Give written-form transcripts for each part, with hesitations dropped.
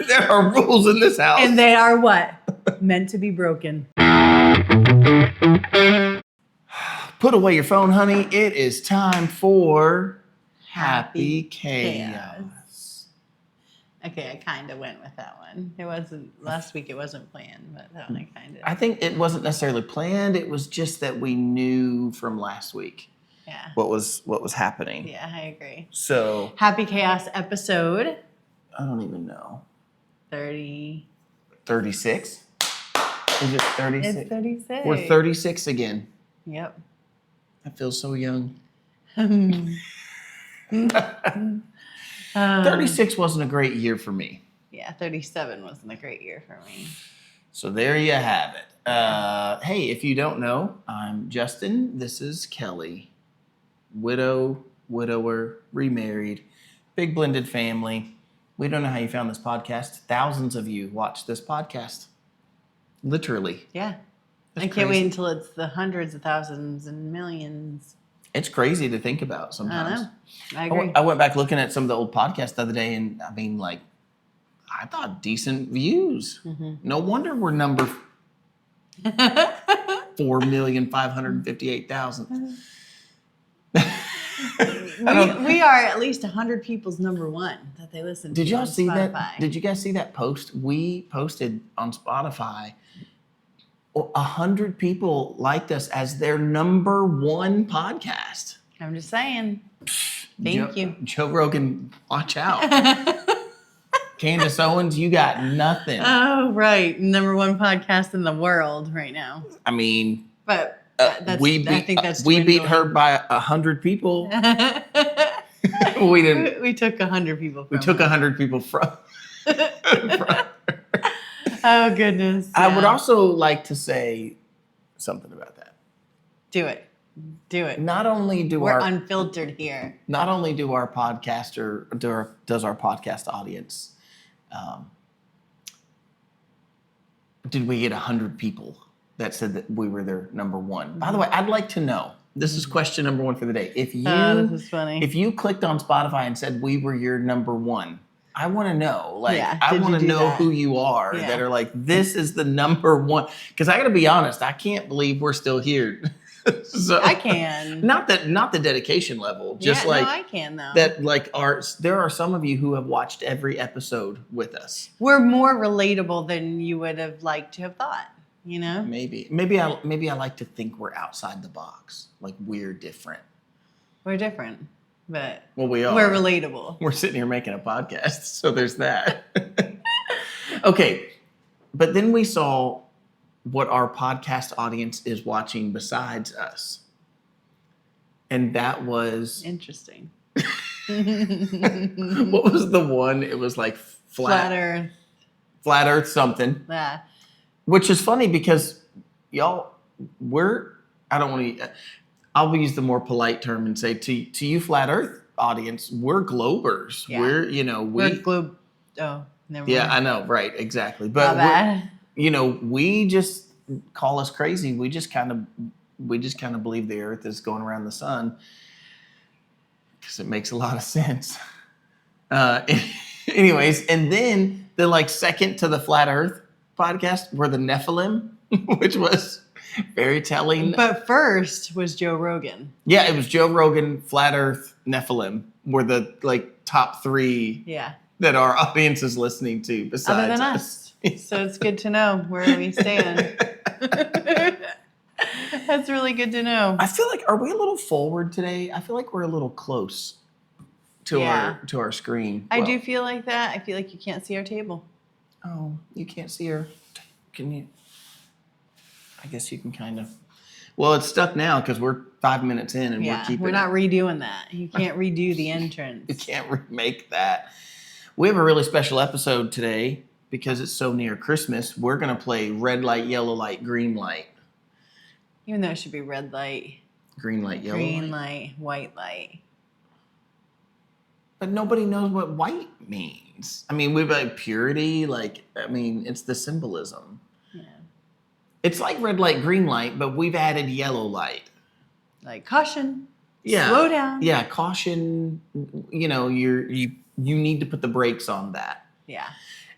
There are rules in this house. And they are what? Meant to be broken. Put away your phone, honey. It is time for Happy Chaos. Okay, I kind of went with that one. It wasn't, last week it wasn't planned, but that one I kind of. I think it wasn't necessarily planned. It was just that we knew from last week what was happening. Yeah, I agree. So Happy Chaos episode. I don't even know. 36? Is it 36? It's 36. We're 36 again. Yep. I feel so young. 36 wasn't a great year for me. Yeah, 37 wasn't a great year for me. So there you have it. Hey, if you don't know, I'm Justin. This is Kelly. Widow, widower, remarried, big blended family. We don't know how you found this podcast. Thousands of you watch this podcast. Literally. Yeah. That's I can't crazy. wait until it's the hundreds of thousands and millions. It's crazy to think about sometimes. I know. I agree. I went back looking at some of the old podcasts the other day, and I mean, like, I thought decent views. Mm-hmm. No wonder we're number 4,558,000. We are at least 100 people's number one that they listen to. Did y'all see Spotify. that? Did you guys see that post? We posted on Spotify. 100 people liked us as their number one podcast. I'm just saying. Thank you. Joe Rogan, watch out. Candace Owens, you got nothing. Oh, right. Number one podcast in the world right now. I mean, but I think that's we beat her by 100 people. We didn't. We took 100 people. We took 100 people from. Oh goodness! Yeah. I would also like to say something about that. Do it. Not only do we're unfiltered here. Not only do our podcaster does our podcast audience, did we get 100 people that said that we were their number one? By the way, I'd like to know. This is question number one for the day. If you this is funny. If you clicked on Spotify and said we were your number one, I want to know. Like, I did want you to do know that? who you are that are like, this is the number one. Because I got to be honest, I can't believe we're still here. So, I can. Not the dedication level. Just like no, I can though. that. Like, there are some of you who have watched every episode with us. We're more relatable than you would have liked to have thought. You know. Maybe I like to think we're outside the box. Like, we're different. We're different. But we are. We're relatable. We're sitting here making a podcast, so there's that. Okay, but then we saw what our podcast audience is watching besides us, and that was interesting. What was the one? It was like flat Earth something. Yeah. Which is funny because y'all, I'll use the more polite term and say to you flat Earth audience, we're globers. Yeah. We're globe. Oh, never mind. Yeah, I know, right, exactly. But we just call us crazy. We just kind of believe the Earth is going around the sun because it makes a lot of sense. Anyways, and then the second to the flat Earth podcast were the Nephilim, which was very telling. But first was Joe Rogan. Yeah, it was Joe Rogan, Flat Earth, Nephilim were the top three that our audience is listening to besides other than us. So it's good to know where we stand. That's really good to know. I feel like, are we a little forward today? I feel like we're a little close to our screen. I do feel like that. I feel like you can't see our table. Oh, you can't see her. Can you? I guess you can kind of. Well, it's stuck now because we're 5 minutes in and we're not redoing that. You can't redo the entrance. You can't remake that. We have a really special episode today because it's so near Christmas. We're going to play red light, yellow light, green light. Even though it should be red light, green light, yellow green light, white light. But nobody knows what white means. I mean, we've got purity. It's the symbolism. Yeah. It's like red light, green light, but we've added yellow light. Like caution. Yeah. Slow down. Yeah, caution. You need to put the brakes on that. Yeah.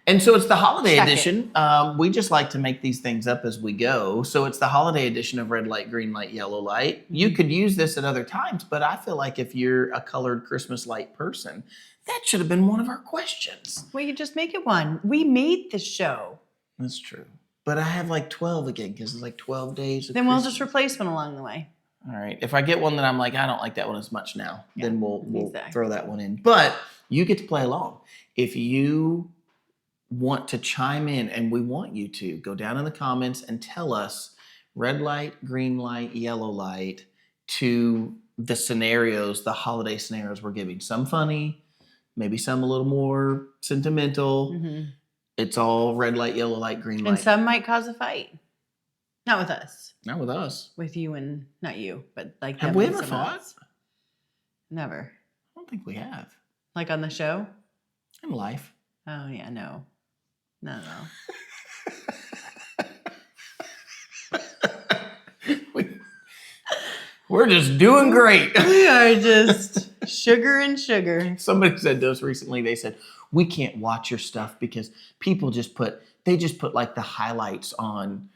And so it's the holiday Check it. edition. We just like to make these things up as we go. So it's the holiday edition of red light, green light, yellow light. You could use this at other times, but I feel like if you're a colored Christmas light person, that should have been one of our questions. Well, you just make it one. We made the show. That's true. But I have like 12 again because it's like 12 days. Then we'll just replace one along the way. All right. If I get one that I'm like, I don't like that one as much now, then we'll exactly. throw that one in. But you get to play along. If you want to chime in, and we want you to go down in the comments and tell us red light, green light, yellow light to the scenarios, the holiday scenarios we're giving. Some funny, maybe some a little more sentimental. Mm-hmm. It's all red light, yellow light, green light. And some might cause a fight. Not with us. Not with us. With you and not you, but like have them we and ever someone fought? else. Never. I don't think we have. Like on the show? In life. Oh yeah, no. No. We're just doing great. We are just sugar and sugar. Somebody said to us recently, they said, we can't watch your stuff because people just put like the highlights on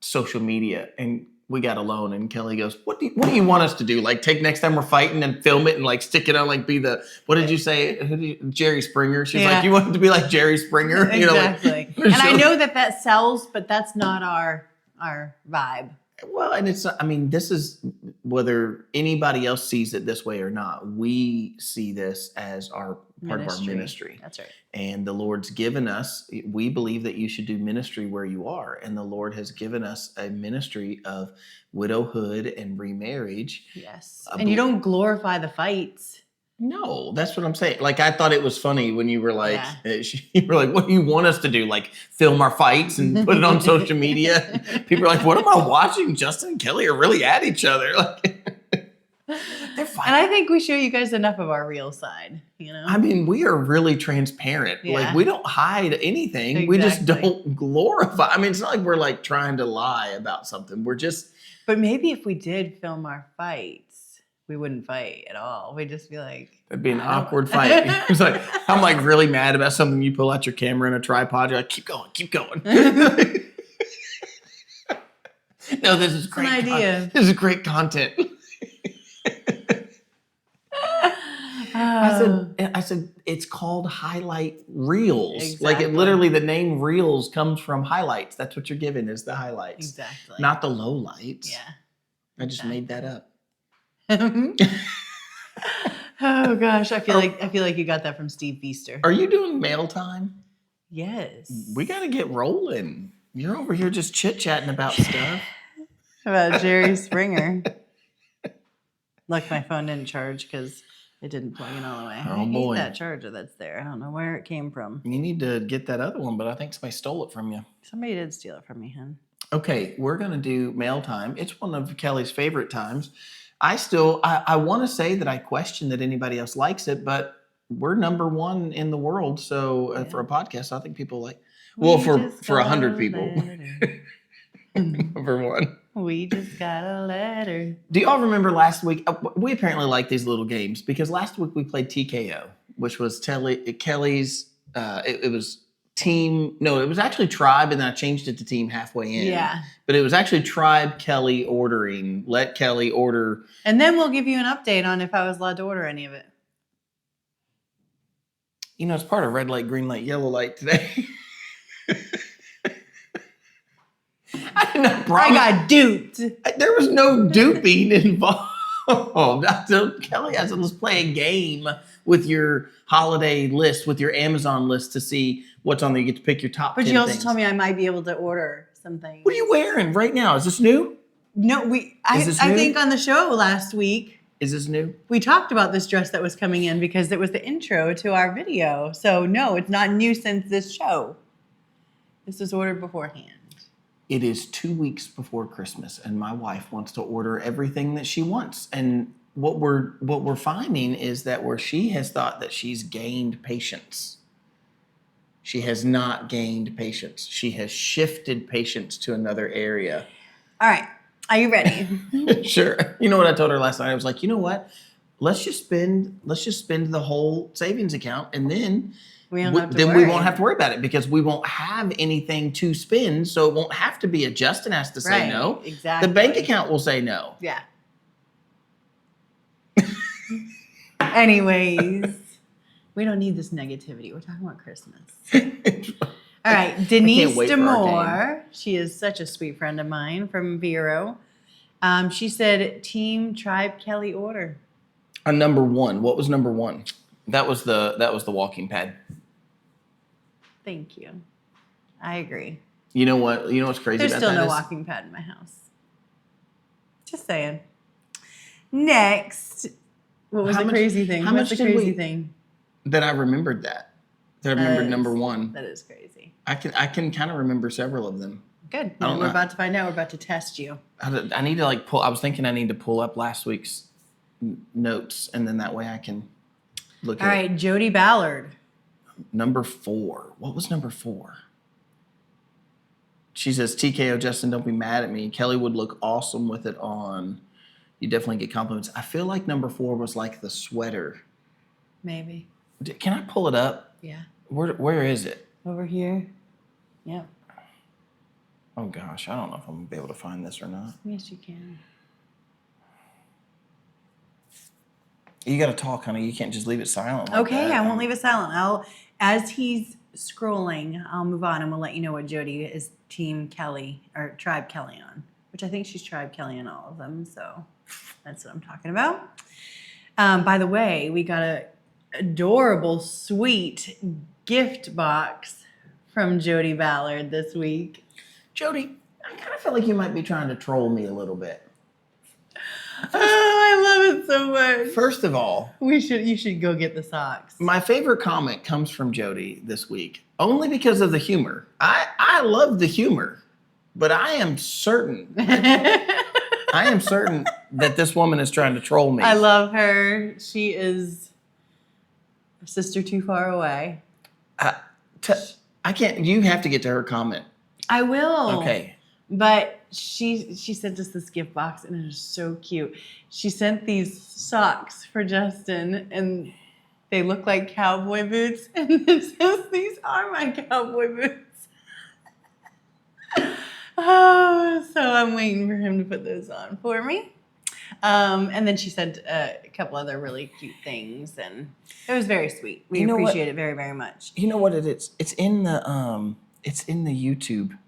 social media. And we got alone and Kelly goes, what do you want us to do? Like take next time we're fighting and film it and like stick it on, like be the, what did you say? Jerry Springer. She's like, you want it to be like Jerry Springer? Exactly. You know, like, and I know that sells, but that's not our vibe. Well, and it's, I mean, this is whether anybody else sees it this way or not. We see this as our part of our ministry. That's right. And the Lord's given us, we believe that you should do ministry where you are. And the Lord has given us a ministry of widowhood and remarriage. Yes. And you don't glorify the fights. No, that's what I'm saying. Like, I thought it was funny when you were like, you were like, what do you want us to do? Like, film our fights and put it on social media? People are like, what am I watching? Justin and Kelly are really at each other. Like, they're fine. And I think we show you guys enough of our real side, you know? I mean, we are really transparent. Yeah. Like, we don't hide anything. Exactly. We just don't glorify. I mean, it's not like we're like trying to lie about something. We're just. But maybe if we did film our fights, we wouldn't fight at all. We'd just be like, that'd be an awkward fight. It's like, I'm like really mad about something. You pull out your camera and a tripod. You're like, keep going. No, this is great. An idea. This is great content. I said, it's called highlight reels. Exactly. Like it literally, the name reels comes from highlights. That's what you're given is the highlights. Exactly. Not the low lights. Yeah. I just made that up. Oh gosh, I feel like you got that from Steve Feaster. Are you doing mail time? Yes. We got to get rolling. You're over here just chit-chatting about stuff. About Jerry Springer. Look, my phone didn't charge because it didn't plug in all the way. Oh, I boy. hate that charger that's there. I don't know where it came from. You need to get that other one, but I think somebody stole it from you. Somebody did steal it from me, hun. Okay, we're going to do mail time. It's one of Kelly's favorite times. I want to say that I question that anybody else likes it, but we're number one in the world. So for a podcast, I think people like, well, for 100 people, number one. We just got a letter. Do y'all remember last week? We apparently like these little games because last week we played TKO, which was Kelly's, it was team. No, it was actually tribe, and then I changed it to team halfway in. Yeah. But it was actually tribe Kelly ordering. Let Kelly order. And then we'll give you an update on if I was allowed to order any of it. You know, it's part of red light, green light, yellow light today. I got duped. There was no duping involved. Kelly has let's play a game with your holiday list, with your Amazon list to see what's on there. You get to pick your top 10 But you also things. told me I might be able to order something. What are you wearing right now? Is this new? No, I think on the show last week, Is this new? we talked about this dress that was coming in because it was the intro to our video. So no, it's not new since this show. This was ordered beforehand. It is 2 weeks before Christmas, and my wife wants to order everything that she wants. And what we're finding is that where she has thought that she's gained patience, she has not gained patience. She has shifted patience to another area. All right. Are you ready? Sure. You know what I told her last night? I was like, you know what? Let's just spend the whole savings account, and then We don't have to then worry. we won't have to worry about it because we won't have anything to spend. So it won't have to be a Justin has to say no. Exactly. The bank account will say no. Yeah. Anyways, we don't need this negativity. We're talking about Christmas. All right, Denise wait for our Demore. She is such a sweet friend of mine from Vero. She said, "Team Tribe Kelly order." Number one. What was number one? That was the walking pad. Thank you. I agree. You know what? You know what's crazy There's about still that no is- walking pad in my house. Just saying. Next, what was How the much- crazy thing? how What's much the did crazy we- thing? that I remembered that. That I remembered number one. That is crazy. I can kind of remember several of them. Good. I don't We're know. about to find out. We're about to test you. I need to pull. I was thinking I need to pull up last week's notes, and then that way I can look All at right, Jody Ballard. number 4. What was number 4? She says, "TKO Justin, don't be mad at me. Kelly would look awesome with it on. You definitely get compliments." I feel like number 4 was like the sweater. Maybe. Can I pull it up? Yeah. Where is it? Over here. Yep. Oh gosh, I don't know if I'm gonna be able to find this or not. Yes, you can. You got to talk, honey. You can't just leave it silent. Like Okay, that. I won't leave it silent. As he's scrolling, I'll move on and we'll let you know what Jody is Team Kelly or Tribe Kelly on, which I think she's Tribe Kelly on all of them. So that's what I'm talking about. By the way, we got a adorable, sweet gift box from Jody Ballard this week. Jody, I kind of feel like you might be trying to troll me a little bit. Oh, I love it so much. First of all, You should go get the socks. my favorite comment comes from Jody this week, only because of the humor. I love the humor, but I am certain that this woman is trying to troll me. I love her. She is a sister too far away. I can't. You have to get to her comment. I will. Okay. But she sent us this gift box and it is so cute. She sent these socks for Justin and they look like cowboy boots and it says these are my cowboy boots. Oh, so I'm waiting for him to put those on for me. And then she sent a couple other really cute things and it was very sweet. We appreciate it very, very much. You know what it is? It's in the YouTube.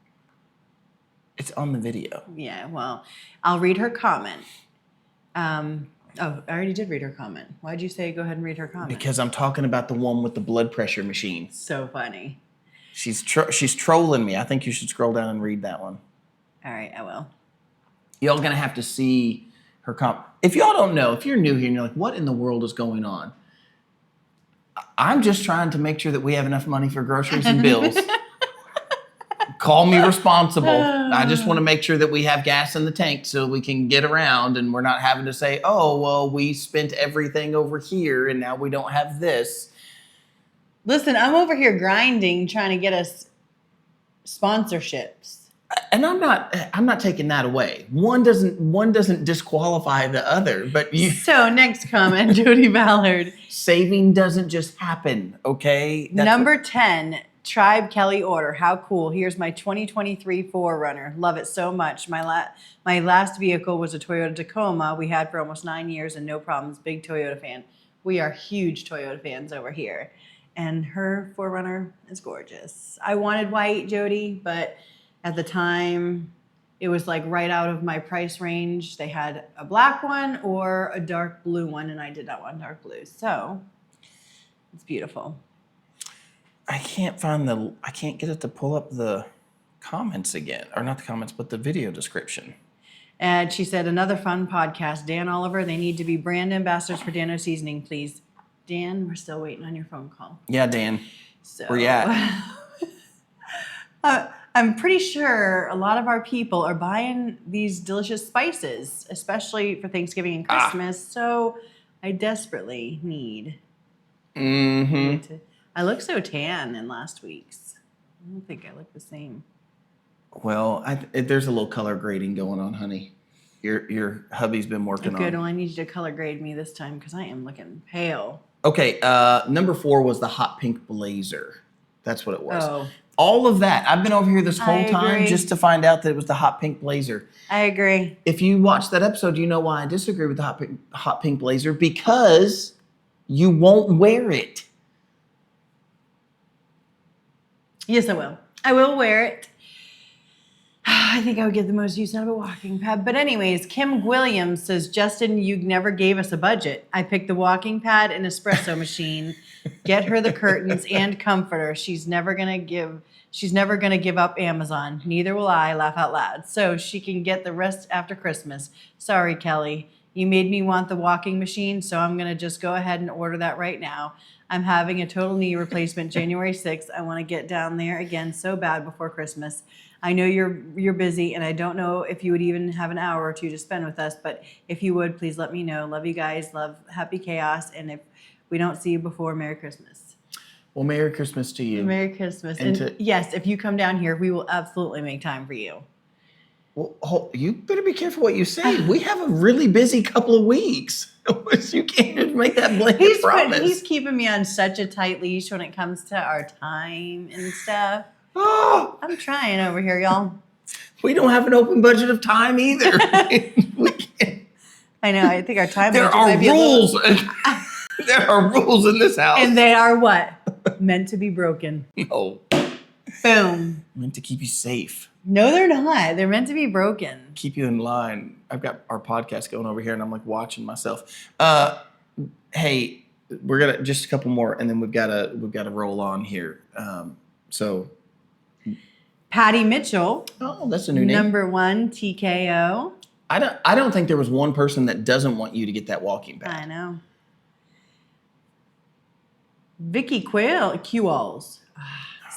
It's on the video. Yeah, well, I'll read her comment. I already did read her comment. Why'd you say go ahead and read her comment? Because I'm talking about the one with the blood pressure machine. So funny. She's trolling me. I think you should scroll down and read that one. All right, I will. Y'all gonna have to see her comment. If y'all don't know, if you're new here and you're like, what in the world is going on? I'm just trying to make sure that we have enough money for groceries and bills. Call me responsible. I just want to make sure that we have gas in the tank so we can get around and we're not having to say, oh, well, we spent everything over here and now we don't have this. Listen, I'm over here grinding, trying to get us sponsorships. And I'm not taking that away. One doesn't disqualify the other, but So next comment, Jody Ballard. Saving doesn't just happen, okay? Number 10, Tribe Kelly order. How cool. Here's my 2023 4Runner. Love it so much. My last vehicle was a Toyota Tacoma we had for almost 9 years and no problems. Big Toyota fan. We are huge Toyota fans over here. And her 4Runner is gorgeous. I wanted white, Jody, but at the time, it was like right out of my price range. They had a black one or a dark blue one, and I did not want dark blue. So it's beautiful. I can't get it to pull up the comments again. Or not the comments, but the video description. And she said, another fun podcast. Dan Oliver, they need to be brand ambassadors for Dano Seasoning, please. Dan, we're still waiting on your phone call. Yeah, Dan. So, Where you at? I'm pretty sure a lot of our people are buying these delicious spices, especially for Thanksgiving and Christmas. So I desperately need Mm-hmm. I look so tan in last week's. I don't think I look the same. Well, there's a little color grading going on, honey. Your hubby's been working Good. on. Well, I need you to color grade me this time because I am looking pale. Okay, number 4 was the hot pink blazer. That's what it was. Oh, All of that. I've been over here this whole I time agree. just to find out that it was the hot pink blazer. I agree. If you watch that episode, you know why I disagree with the hot pink blazer, because you won't wear it. Yes, I will. I will wear it. I think I would get the most use out of a walking pad. But anyways, Kim Williams says, Justin, you never gave us a budget. I picked the walking pad and espresso machine. Get her the curtains and comforter. She's never gonna give up Amazon. Neither will I, laugh out loud. So she can get the rest after Christmas. Sorry, Kelly. You made me want the walking machine, so I'm gonna just go ahead and order that right now. I'm having a total knee replacement January 6th. I want to get down there again so bad before Christmas. I know you're busy, and I don't know if you would even have an hour or two to spend with us, but if you would, please let me know. Love you guys. Love Happy Chaos. And if we don't see you before, Merry Christmas. Well, Merry Christmas to you. Merry Christmas. And yes, if you come down here, we will absolutely make time for you. Well, you better be careful what you say. We have a really busy couple of weeks. You can't just make that blanket promise. He's keeping me on such a tight leash when it comes to our time and stuff. Oh, I'm trying over here, y'all. we don't have an open budget of time either. We can't. I know. I think our time There budget are might be rules. There are rules in this house. and they are what? Meant to be broken. No. Boom. Meant to keep you safe. No, they're not. They're meant to be broken. Keep you in line. I've got our podcast going over here and I'm like watching myself. Hey, we're gonna just a couple more and then we've gotta roll on here. So Patty Mitchell. oh, that's a new name. Number 1 TKO. I don't think there was one person that doesn't want you to get that walking pad. I know. Vicky Qualls.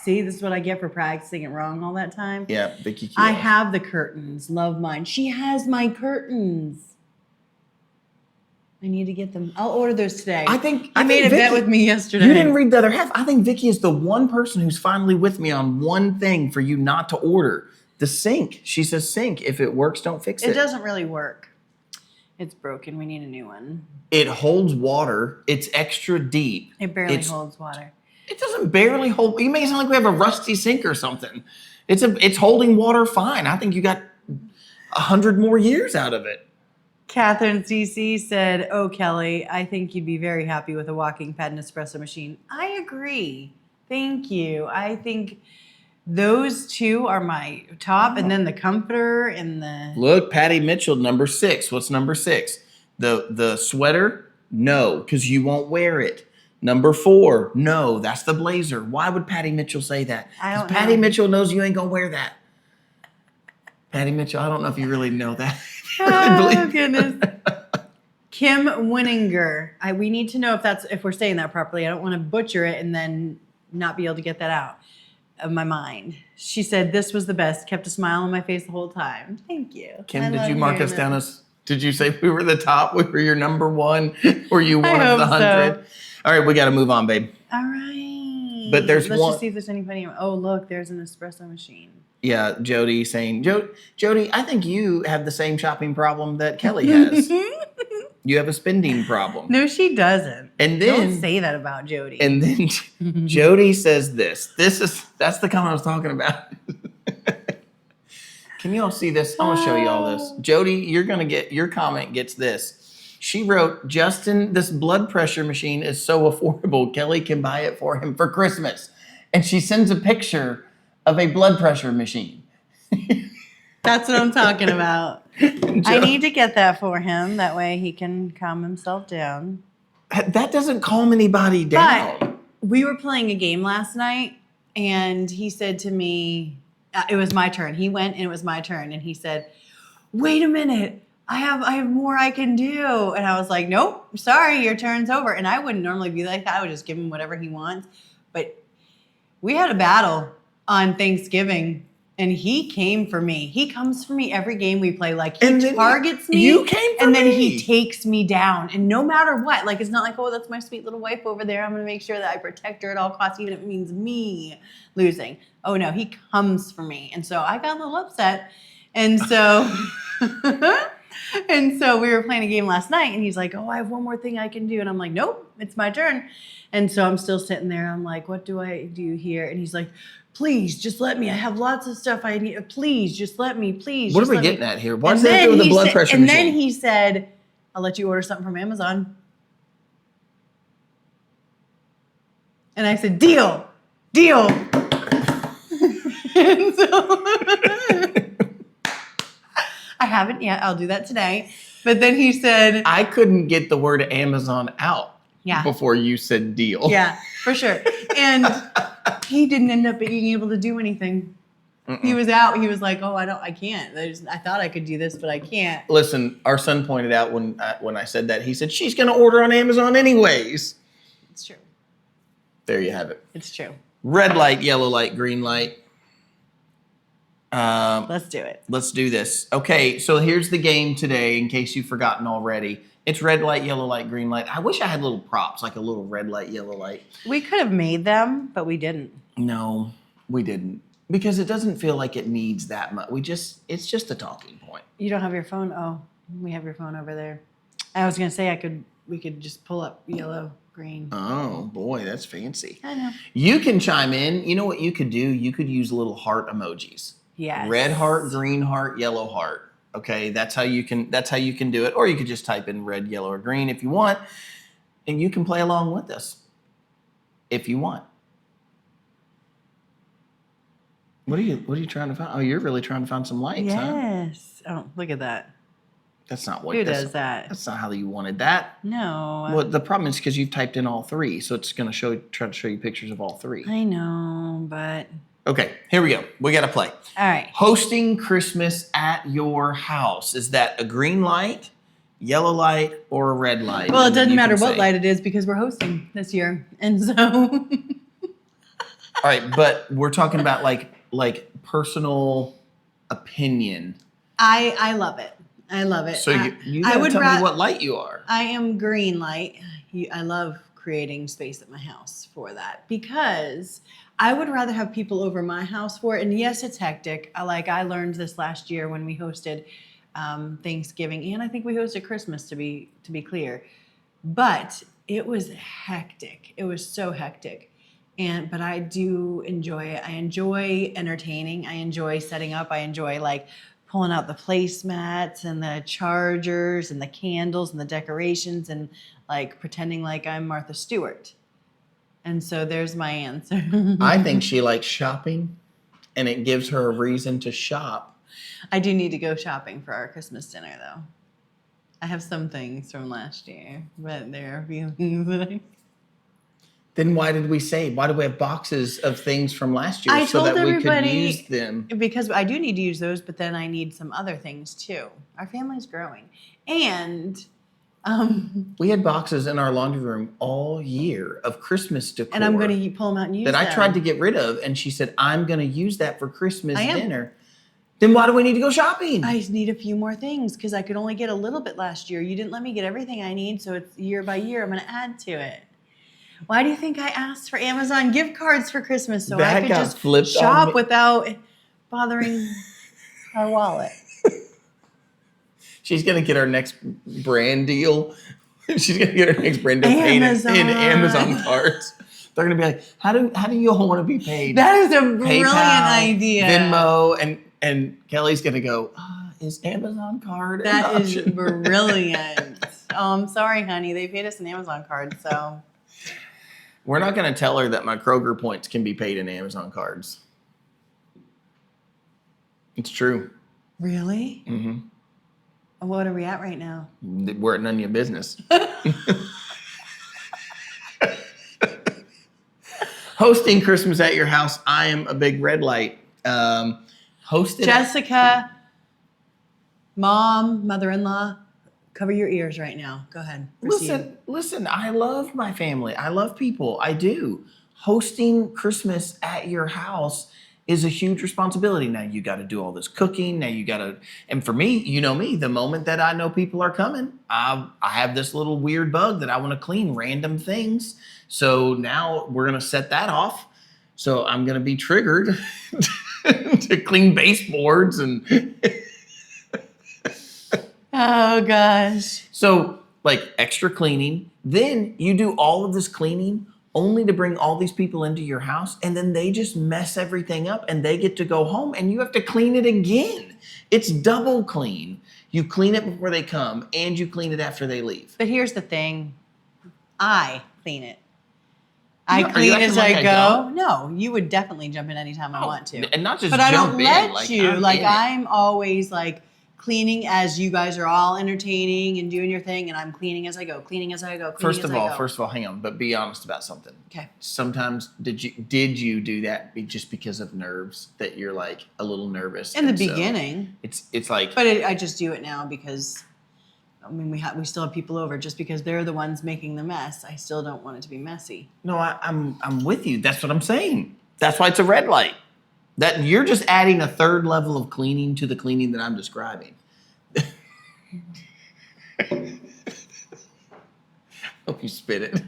See, this is what I get for practicing it wrong all that time. Yeah, Vicky. I have the curtains. Love mine. She has my curtains. I need to get them. I'll order those today. I made a bet with me yesterday. You didn't read the other half. I think Vicky is the one person who's finally with me on one thing for you not to order. The sink. She says sink. If it works, don't fix it. It doesn't really work. It's broken. We need a new one. It holds water. It's extra deep. It barely holds water. It doesn't barely hold. You make it sound like we have a rusty sink or something. It's holding water fine. I think you got 100 more years out of it. Catherine CC said, "Oh, Kelly, I think you'd be very happy with a walking pad and espresso machine." I agree. Thank you. I think those two are my top, and then the comforter and the... Look, Patty Mitchell, number 6. What's number 6? The sweater? No, because you won't wear it. Number 4, no, that's the blazer. Why would Patty Mitchell say that? I don't Patty know. Mitchell knows you ain't gonna wear that. Patty Mitchell, I don't know if you really know that. Oh, goodness. Kim Winninger. We need to know if we're saying that properly. I don't want to butcher it and then not be able to get that out of my mind. She said, "This was the best. Kept a smile on my face the whole time." Thank you. Kim, did you mark us down as... Did you say we were the top? We were your number 1? Were you one of the 100? So. All right, we got to move on, babe. All right. But Let's just see if there's any funny... Oh, look, there's an espresso machine. Yeah, Jody saying, Jody, I think you have the same shopping problem that Kelly has. You have a spending problem. No, she doesn't. And then... Don't say that about Jody. And then Jody says this. That's the comment I was talking about. Can you all see this? I want to show you all this. Jody, your comment gets this. She wrote, "Justin, this blood pressure machine is so affordable. Kelly can buy it for him for Christmas." And she sends a picture of a blood pressure machine. That's what I'm talking about. I need to get that for him. That way he can calm himself down. That doesn't calm anybody down. But we were playing a game last night, and he said to me, it was my turn. He went, and it was my turn. And he said, "Wait a minute. I have more I can do." And I was like, "Nope, sorry, your turn's over." And I wouldn't normally be like that. I would just give him whatever he wants. But we had a battle on Thanksgiving, and he came for me. He comes for me every game we play. Like, he targets me. You came for and me. then he takes me down. And no matter what, like, it's not like, "Oh, that's my sweet little wife over there. I'm going to make sure that I protect her at all costs, even if it means me losing." Oh, no, he comes for me. And so I got a little upset. And so And so we were playing a game last night, and he's like, "Oh, I have one more thing I can do," and I'm like, "Nope, it's my turn." And so I'm still sitting there. I'm like, "What do I do here?" And he's like, "Please, just let me. I have lots of stuff I need. Please, just let me. Please." What are just we let me." getting at here? Why And does that have to do then with the he blood said- pressure And machine? then he said, "I'll let you order something from Amazon." And I said, "Deal, deal." And so I haven't yet. I'll do that today. But then he said, I couldn't get the word Amazon out Yeah. before you said deal. Yeah, for sure. And he didn't end up being able to do anything. He was out. He was like, "Oh, I can't. I thought I could do this, but I can't." Listen, our son pointed out when I said that, he said, she's going to order on Amazon anyways. It's true. There you have it. It's true. Red light, yellow light, green light. Let's do it. Let's do this. Okay, so here's the game today, in case you've forgotten already. It's red light, yellow light, green light. I wish I had little props, like a little red light, yellow light. We could have made them, but we didn't. No, we didn't. Because it doesn't feel like it needs that much. It's just a talking point. You don't have your phone? Oh, we have your phone over there. I was gonna say we could just pull up yellow, green. Oh, boy, that's fancy. I know. You can chime in. You know what you could do? You could use little heart emojis. Yes. Red heart, green heart, yellow heart. Okay, that's how you can do it. Or you could just type in red, yellow, or green if you want, and you can play along with us if you want. What are you trying to find? Oh, you're really trying to find some lights, huh? Yes. Oh, look at that. That's not what. Who does that? That's not how you wanted that. No. Well, the problem is because you've typed in all three, so it's going to try to show you pictures of all three. I know, but Okay, here we go. We got to play. all right. Hosting Christmas at your house. Is that a green light, yellow light, or a red light? Well, it And then doesn't you matter can what say- light it is because we're hosting this year, and so All right, but we're talking about like personal opinion. I love it. I love it. So you I gotta would tell ra- me what light you are. I am green light. I love creating space at my house for that because I would rather have people over my house for it. And yes, it's hectic. I learned this last year when we hosted Thanksgiving, and I think we hosted Christmas to be clear. But it was hectic. It was so hectic. But I do enjoy it. I enjoy entertaining. I enjoy setting up. I enjoy pulling out the placemats and the chargers and the candles and the decorations and pretending like I'm Martha Stewart. And so there's my answer. I think she likes shopping, and it gives her a reason to shop. I do need to go shopping for our Christmas dinner, though. I have some things from last year, but there are a few things that Then why do we have boxes of things from last year I so told that we could everybody- use them? because I do need to use those, but then I need some other things too. Our family's growing. And We had boxes in our laundry room all year of Christmas decor. I'm going to pull them out and use that them. I tried to get rid of, and she said, I'm going to use that for Christmas I am. dinner. Then why do we need to go shopping? I need a few more things because I could only get a little bit last year. You didn't let me get everything I need, so it's year by year. I'm going to add to it. Why do you think I asked for Amazon gift cards for Christmas so That I could got just flipped on shop me. without bothering our wallet? She's going to get our next brand deal. She's going to get her next brand deal paid in Amazon cards. They're going to be like, how do you all want to be paid? That is a brilliant PayPal, idea. Venmo, and Kelly's going to go, is Amazon card an That is option? brilliant. Oh, I'm sorry, honey. They paid us an Amazon card, so. We're not going to tell her that my Kroger points can be paid in Amazon cards. It's true. Really? Mm-hmm. What are we at right now? We're at none of your business. Hosting Christmas at your house. I am a big red light. Hosted. Jessica, mom, mother-in-law, cover your ears right now. Go ahead. Proceed. Listen. I love my family. I love people. I do. Hosting Christmas at your house is a huge responsibility. Now you got to do all this cooking. Now you got to, and for me, you know me, the moment that I know people are coming, I have this little weird bug that I want to clean random things. So now we're going to set that off. So I'm going to be triggered to clean baseboards and Oh gosh. So, like extra cleaning. Then you do all of this cleaning only to bring all these people into your house, and then they just mess everything up and they get to go home and you have to clean it again. It's double clean. You clean it before they come and you clean it after they leave. But here's the thing. I clean it. Are I you clean acting as like I I go. don't? No, you would definitely jump in anytime I want to. And not just But I jump don't in, let like, you. I'm Like in it. I'm always like cleaning as you guys are all entertaining and doing your thing, and I'm cleaning as I go, cleaning as I go, cleaning First as of I all, go. hang on, but be honest about something. Okay. Sometimes did you do that just because of nerves, that you're like a little nervous? In the and so beginning. it's like, But I just do it now because, I mean, we still have people over. Just because they're the ones making the mess, I still don't want it to be messy. no, I'm with you. That's what I'm saying. That's why it's a red light. That you're just adding a third level of cleaning to the cleaning that I'm describing. Hope you spit it.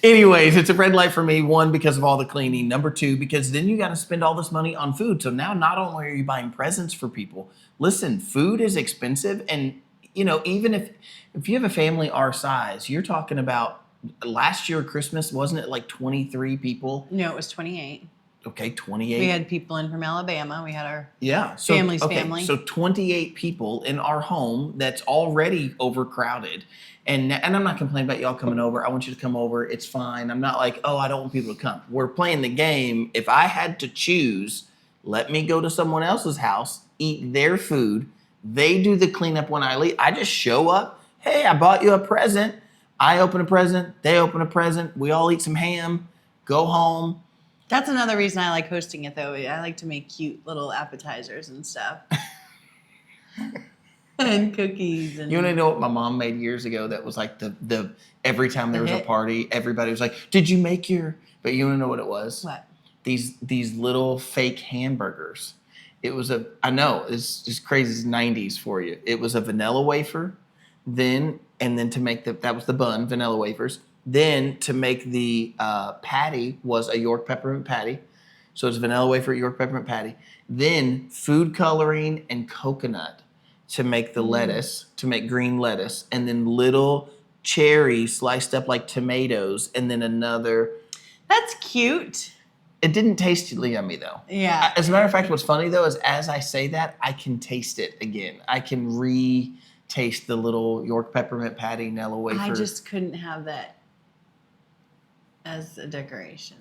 Anyways, it's a red light for me. One, because of all the cleaning. Number two, because then you got to spend all this money on food. So now not only are you buying presents for people, listen, food is expensive. And, even if you have a family our size, you're talking about last year Christmas, wasn't it like 23 people? No, it was 28. Okay, 28. We had people in from Alabama. We had our Yeah. family's family. So 28 people in our home that's already overcrowded. And I'm not complaining about y'all coming over. I want you to come over. It's fine. I'm not like, oh, I don't want people to come. We're playing the game. If I had to choose, let me go to someone else's house, eat their food. They do the cleanup when I leave. I just show up. Hey, I bought you a present. I open a present. They open a present. We all eat some ham. Go home. That's another reason I like hosting it, though. I like to make cute little appetizers and stuff. And cookies. And You want to know what my mom made years ago that was like the every time there was a hit? party, everybody was like, did you make your, but you want to know what it was? What? These little fake hamburgers. It was I know, it's just crazy, it's 90s for you. It was a vanilla wafer, and then to make that was the bun, vanilla wafers. Then to make the patty was a York peppermint patty. So it's vanilla wafer, York peppermint patty. Then food coloring and coconut to make the lettuce, to make green lettuce. And then little cherries sliced up like tomatoes. And then another. That's cute. It didn't taste yummy though. Yeah. As a matter of fact, what's funny though is as I say that, I can taste it again. I can taste the little York peppermint patty, Nella wafer. I just couldn't have that as a decoration.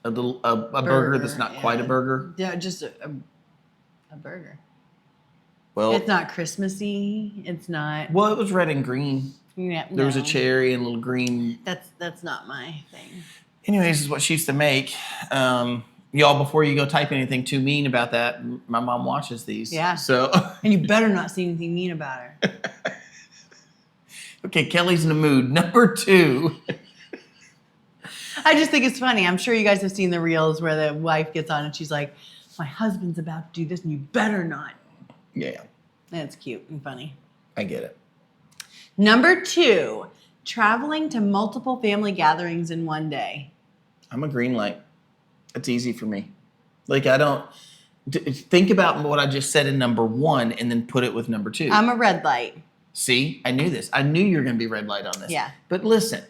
A burger that's not quite a yeah. burger. Yeah, just a burger. Well, It's not Christmassy. It's not. well, it was red and green. Yeah, There was a no. cherry and a little green. That's not my thing. Anyways, this is what she used to make. Y'all, before you go type anything too mean about that, my mom watches these. Yeah. So, And you better not say anything mean about her. okay, Kelly's in the mood. Number two. I just think it's funny. I'm sure you guys have seen the reels where the wife gets on and she's like, my husband's about to do this and you better not. Yeah, And it's cute and funny. I get it. Number two, traveling to multiple family gatherings in one day. I'm a green light. It's easy for me. Like, I don't think about what I just said in number one and then put it with number two. I'm a red light. See, I knew this. I knew you were going to be red light on this. Yeah. But listen,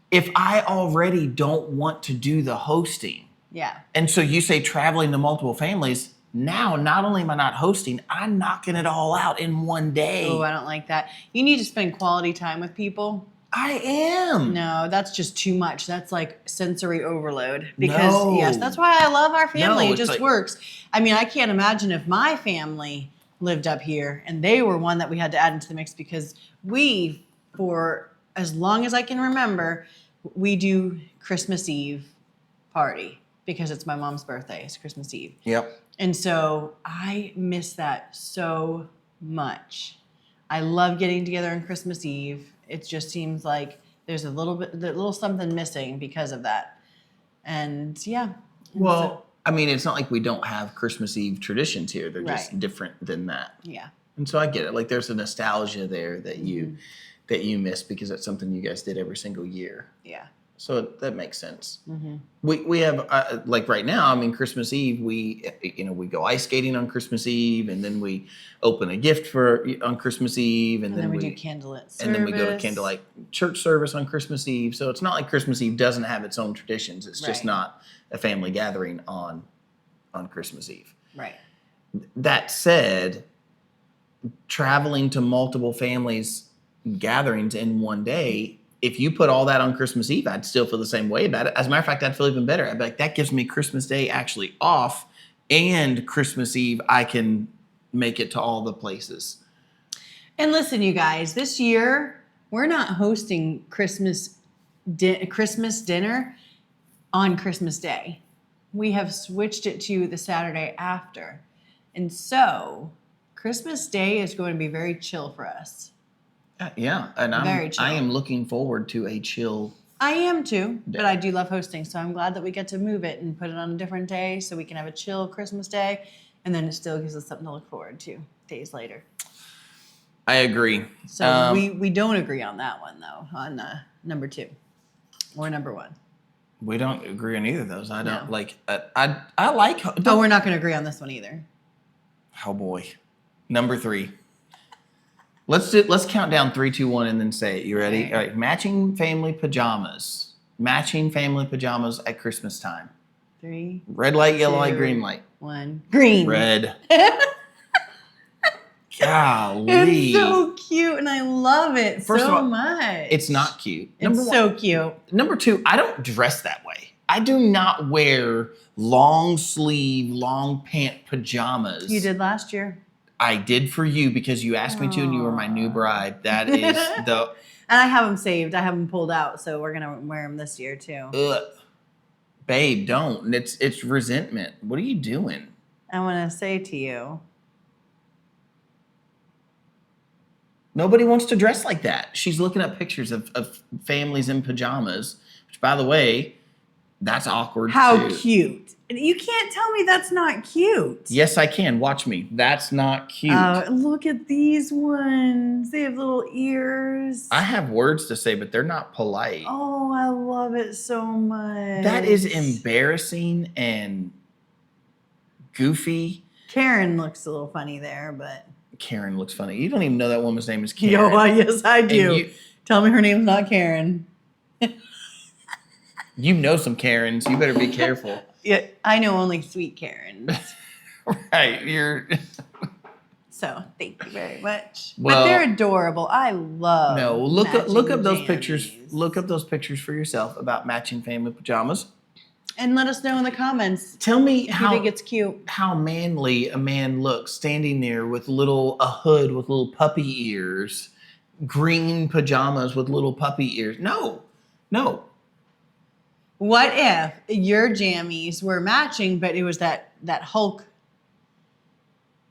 if I already don't want to do the hosting, Yeah. and so you say traveling to multiple families, now not only am I not hosting, I'm knocking it all out in one day. Oh, I don't like that. You need to spend quality time with people. I am. No, that's just too much. That's like sensory overload. Because No. yes, that's why I love our family. No, it it's just like- works. I mean, I can't imagine if my family lived up here and they were one that we had to add into the mix because we, for as long as I can remember, we do Christmas Eve party because it's my mom's birthday. It's Christmas Eve. Yep. And so I miss that so much. I love getting together on Christmas Eve. It just seems like there's a little something missing because of that. And yeah. Well, I mean, it's not like we don't have Christmas Eve traditions here. They're just Right. different than that. Yeah. And so I get it. Like, there's a nostalgia there that you miss because that's something you guys did every single year. Yeah. So that makes sense. We have like right now. I mean, Christmas Eve, we go ice skating on Christmas Eve, and then we open a gift on Christmas Eve, and then we do candlelit service, and then we go to candlelight church service on Christmas Eve. So it's not like Christmas Eve doesn't have its own traditions. It's just not a family gathering on Christmas Eve. Right. That said, traveling to multiple families gatherings in one day, if you put all that on Christmas Eve, I'd still feel the same way about it. As a matter of fact, I'd feel even better. I'd be like, that gives me Christmas Day actually off, and Christmas Eve I can make it to all the places. And listen, you guys, this year we're not hosting Christmas dinner on Christmas Day. We have switched it to the Saturday after. And so Christmas Day is going to be very chill for us. Yeah, and I am looking forward to a chill. I am too, but I do love hosting, so I'm glad that we get to move it and put it on a different day so we can have a chill Christmas Day, and then it still gives us something to look forward to days later. I agree. So we don't agree on that one though, on number 2 or number 1. We don't agree on either of those. I don't like. I like. Oh, we're not going to agree on this one either. Oh boy, number 3. Let's count down 3, 2, 1, and then say it. You ready? Okay. All right. Matching family pajamas. Matching family pajamas at Christmas time. 3. Red light, yellow 2, light, green light. 1. Green. Red. Golly. It's so cute, and I love it First so of all, much. It's not cute. It's so cute. Number 2, I don't dress that way. I do not wear long sleeve, long pant pajamas. You did last year. I did for you because you asked me to, and you were my new bride. That is the. And I have them saved. I have them pulled out, so we're gonna wear them this year too. Babe, don't. It's resentment. What are you doing? I want to say to you, nobody wants to dress like that. She's looking up pictures of families in pajamas, which, by the way, that's awkward. How too. cute! You can't tell me that's not cute. Yes, I can. Watch me. That's not cute. Look at these ones. They have little ears. I have words to say, but they're not polite. Oh, I love it so much. That is embarrassing and goofy. Karen looks a little funny there, but Karen looks funny. You don't even know that woman's name is Karen. Yes, I do. Tell me her name's not Karen. You know some Karens. You better be careful. Yeah, I know only sweet Karens. Right. So thank you very much. Well, but they're adorable. I love. No, look up those jammies. pictures. Look up those pictures for yourself about matching family pajamas. And let us know in the comments. Tell me if you think it's cute. How manly a man looks standing there with a hood with little puppy ears, green pajamas with little puppy ears. No. What if your jammies were matching, but it was that Hulk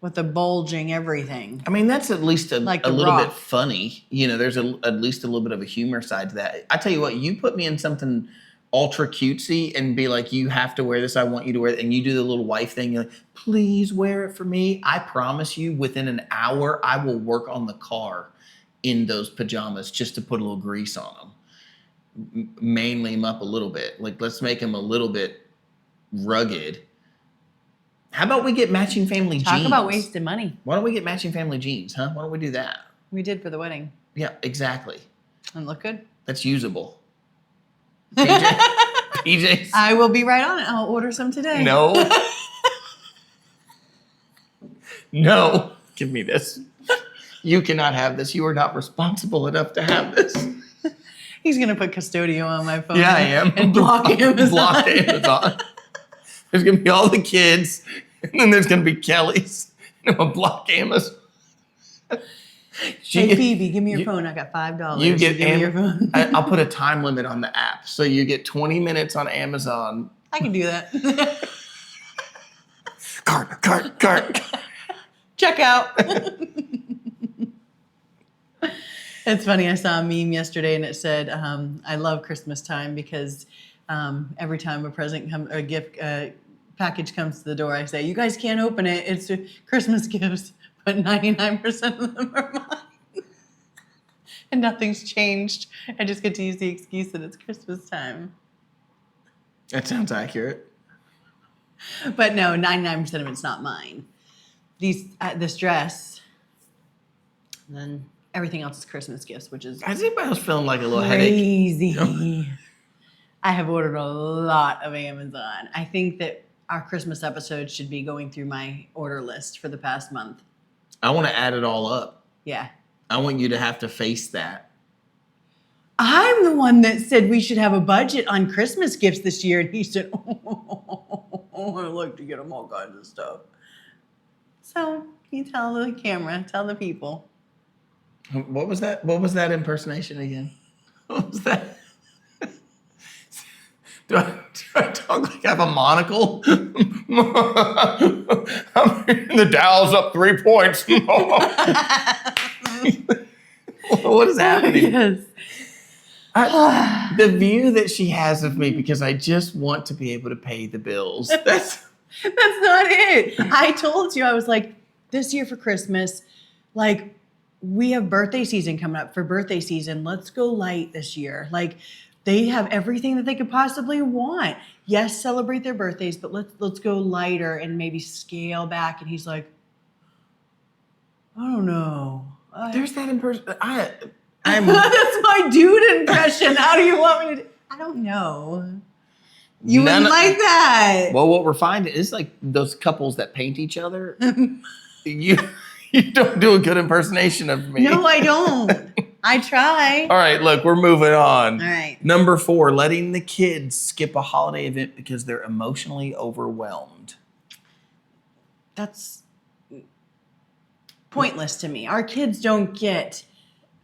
with the bulging everything? I mean, that's at least a little bit Rock. funny. There's at least a little bit of a humor side to that. I tell you what, you put me in something ultra cutesy and be like, you have to wear this. I want you to wear it. And you do the little wife thing. You're like, please wear it for me. I promise you within an hour, I will work on the car in those pajamas just to put a little grease on them. Manly him up a little bit. Like, let's make him a little bit rugged. How about we get matching family jeans? Talk about wasting money. Why don't we get matching family jeans, huh? Why don't we do that? We did for the wedding. Yeah, exactly. And look good. That's usable. PJs. I will be right on it. I'll order some today. No. No. Give me this. You cannot have this. You are not responsible enough to have this. He's going to put Custodio on my phone. Yeah, I am. And block Amazon. Block Amazon. There's going to be all the kids, and then there's going to be Kelly's. And I'm going to block Amazon. Hey, Phoebe, give me your phone. I got $5. You give me your phone. I'll put a time limit on the app. So you get 20 minutes on Amazon. I can do that. Cart. Check out. It's funny. I saw a meme yesterday, and it said, "I love Christmas time because every time a gift package comes to the door, I say, you guys can't open it. It's Christmas gifts, but 99% of them are mine." And nothing's changed. I just get to use the excuse that it's Christmas time. That sounds accurate. But no, 99% of it's not mine. This dress, and then everything else is Christmas gifts, which is Is anybody else feeling like a little headache? crazy. I have ordered a lot of Amazon. I think that our Christmas episode should be going through my order list for the past month. I want to add it all up. Yeah. I want you to have to face that. I'm the one that said we should have a budget on Christmas gifts this year. And he said, I like to get them all kinds of stuff. So you tell the camera, tell the people. What was that? What was that impersonation again? What was that? Do I talk like I have a monocle? The Dow's up 3 points. What is happening? Yes. The view that she has of me because I just want to be able to pay the bills. That's not it. I told you, I was like, this year for Christmas, like, we have birthday season coming up. For birthday season, let's go light this year. Like, they have everything that they could possibly want. Yes, celebrate their birthdays, but let's go lighter and maybe scale back. And he's like, I don't know. There's that I'm That's my dude impression. How do you want me to do? I don't know. You wouldn't like that. Well, what we're finding is like those couples that paint each other. you don't do a good impersonation of me. No, I don't. I try. All right, look, we're moving on. All right. Number 4, letting the kids skip a holiday event because they're emotionally overwhelmed. That's pointless to me. Our kids don't get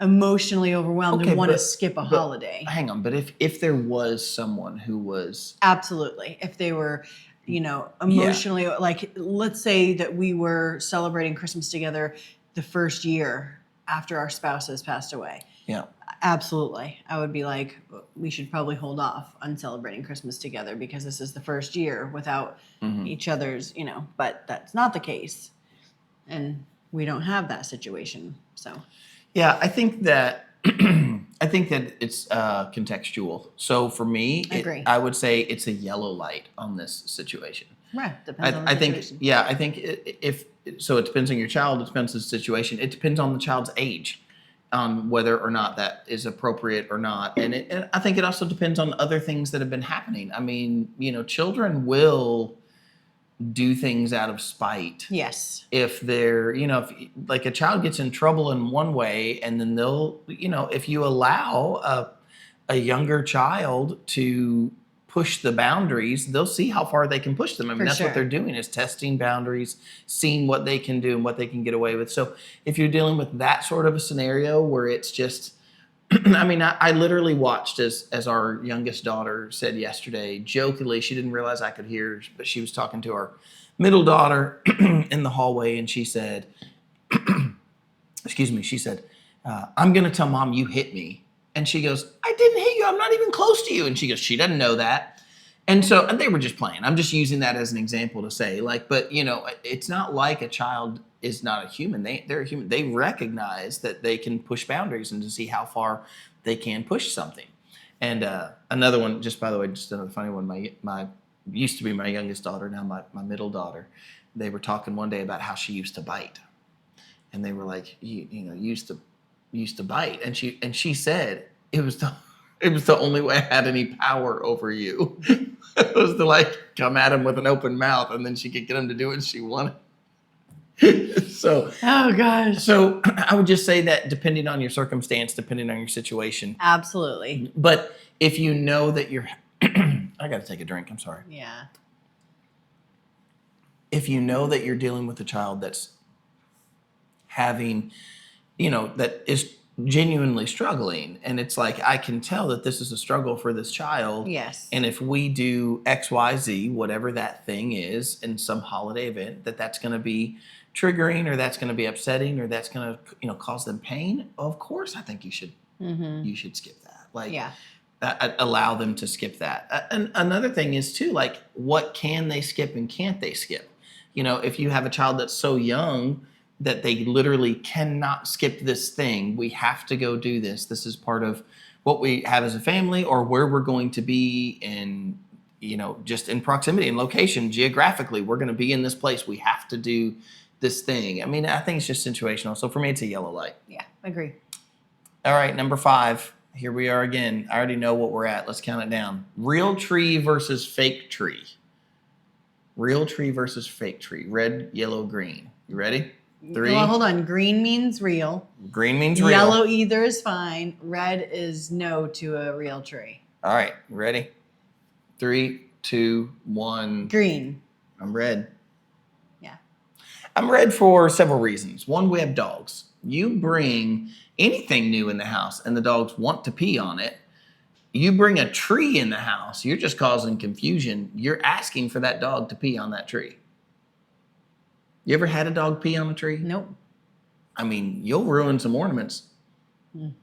emotionally overwhelmed and want to skip a holiday. Hang on, but if there was someone who was... Absolutely. If they were, emotionally, like, let's say that we were celebrating Christmas together the first year after our spouses passed away. Yeah. Absolutely. I would be like, we should probably hold off on celebrating Christmas together because this is the first year without each other's, but that's not the case. And we don't have that situation. So, yeah, I think that it's contextual. So for me, I agree. I would say it's a yellow light on this situation. Right. Depends on the situation. I think if so, it depends on your child. It depends on the situation. It depends on the child's age, on whether or not that is appropriate or not. And I think it also depends on other things that have been happening. I mean, children will do things out of spite. Yes. If they're, if like a child gets in trouble in one way, and then they'll, if you allow a younger child to push the boundaries, they'll see how far they can push them. I mean, that's what they're doing, is testing boundaries, seeing what they can do and what they can get away with. So if you're dealing with that sort of a scenario where it's just, I mean, I literally watched as our youngest daughter said yesterday, jokingly, she didn't realize I could hear, but she was talking to our middle daughter in the hallway, and she said, she said, I'm going to tell Mom you hit me. And she goes, I didn't hit you. I'm not even close to you. And she goes, she doesn't know that. And they were just playing. I'm just using that as an example to say, like, but, it's not like a child is not a human. They're a human. They recognize that they can push boundaries and to see how far they can push something. And another one, just by the way, just another funny one, my used to be my youngest daughter, now my middle daughter, they were talking one day about how she used to bite. And they were like, you used to bite. And she said, it was the only way I had any power over you. It was to come at him with an open mouth, and then she could get him to do what she wanted. So, oh gosh. So I would just say that depending on your circumstance, depending on your situation. Absolutely. But if you know that you're, I got to take a drink. I'm sorry. Yeah. If you know that you're dealing with a child that's having, that is genuinely struggling, and it's like, I can tell that this is a struggle for this child. Yes. And if we do XYZ, whatever that thing is in some holiday event, that's going to be triggering, or that's going to be upsetting, or that's going to, cause them pain, of course, I think you should skip that. Allow them to skip that. And another thing is too, what can they skip and can't they skip? If you have a child that's so young that they literally cannot skip this thing. We have to go do this. This is part of what we have as a family, or where we're going to be in, just in proximity and location, geographically. We're going to be in this place. We have to do this thing. I mean, I think it's just situational. So for me, it's a yellow light. Yeah, agree. All right, number 5. Here we are again. I already know what we're at. Let's count it down. Real tree versus fake tree. Real tree versus fake tree. Red, yellow, green. You ready? 3. Well, hold on. Green means real. Green means real. Yellow either is fine. Red is no to a real tree. All right, ready? 3, 2, 1. Green. I'm red. Yeah. I'm red for several reasons. One, we have dogs. You bring anything new in the house and the dogs want to pee on it. You bring a tree in the house, you're just causing confusion. You're asking for that dog to pee on that tree. You ever had a dog pee on a tree? Nope. I mean, you'll ruin some ornaments. They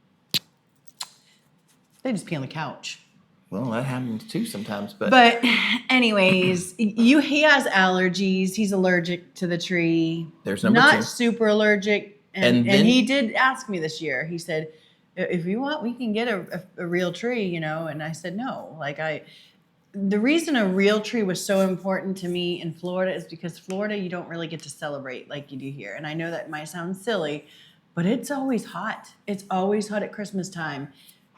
just pee on the couch. Well, that happens too sometimes. But anyways, he has allergies. He's allergic to the tree. There's number Not 2. super allergic. And then- he did ask me this year. He said, if you want, we can get a real tree, And I said, no. The reason a real tree was so important to me in Florida is because Florida, you don't really get to celebrate like you do here. And I know that might sound silly, but it's always hot. It's always hot at Christmas time.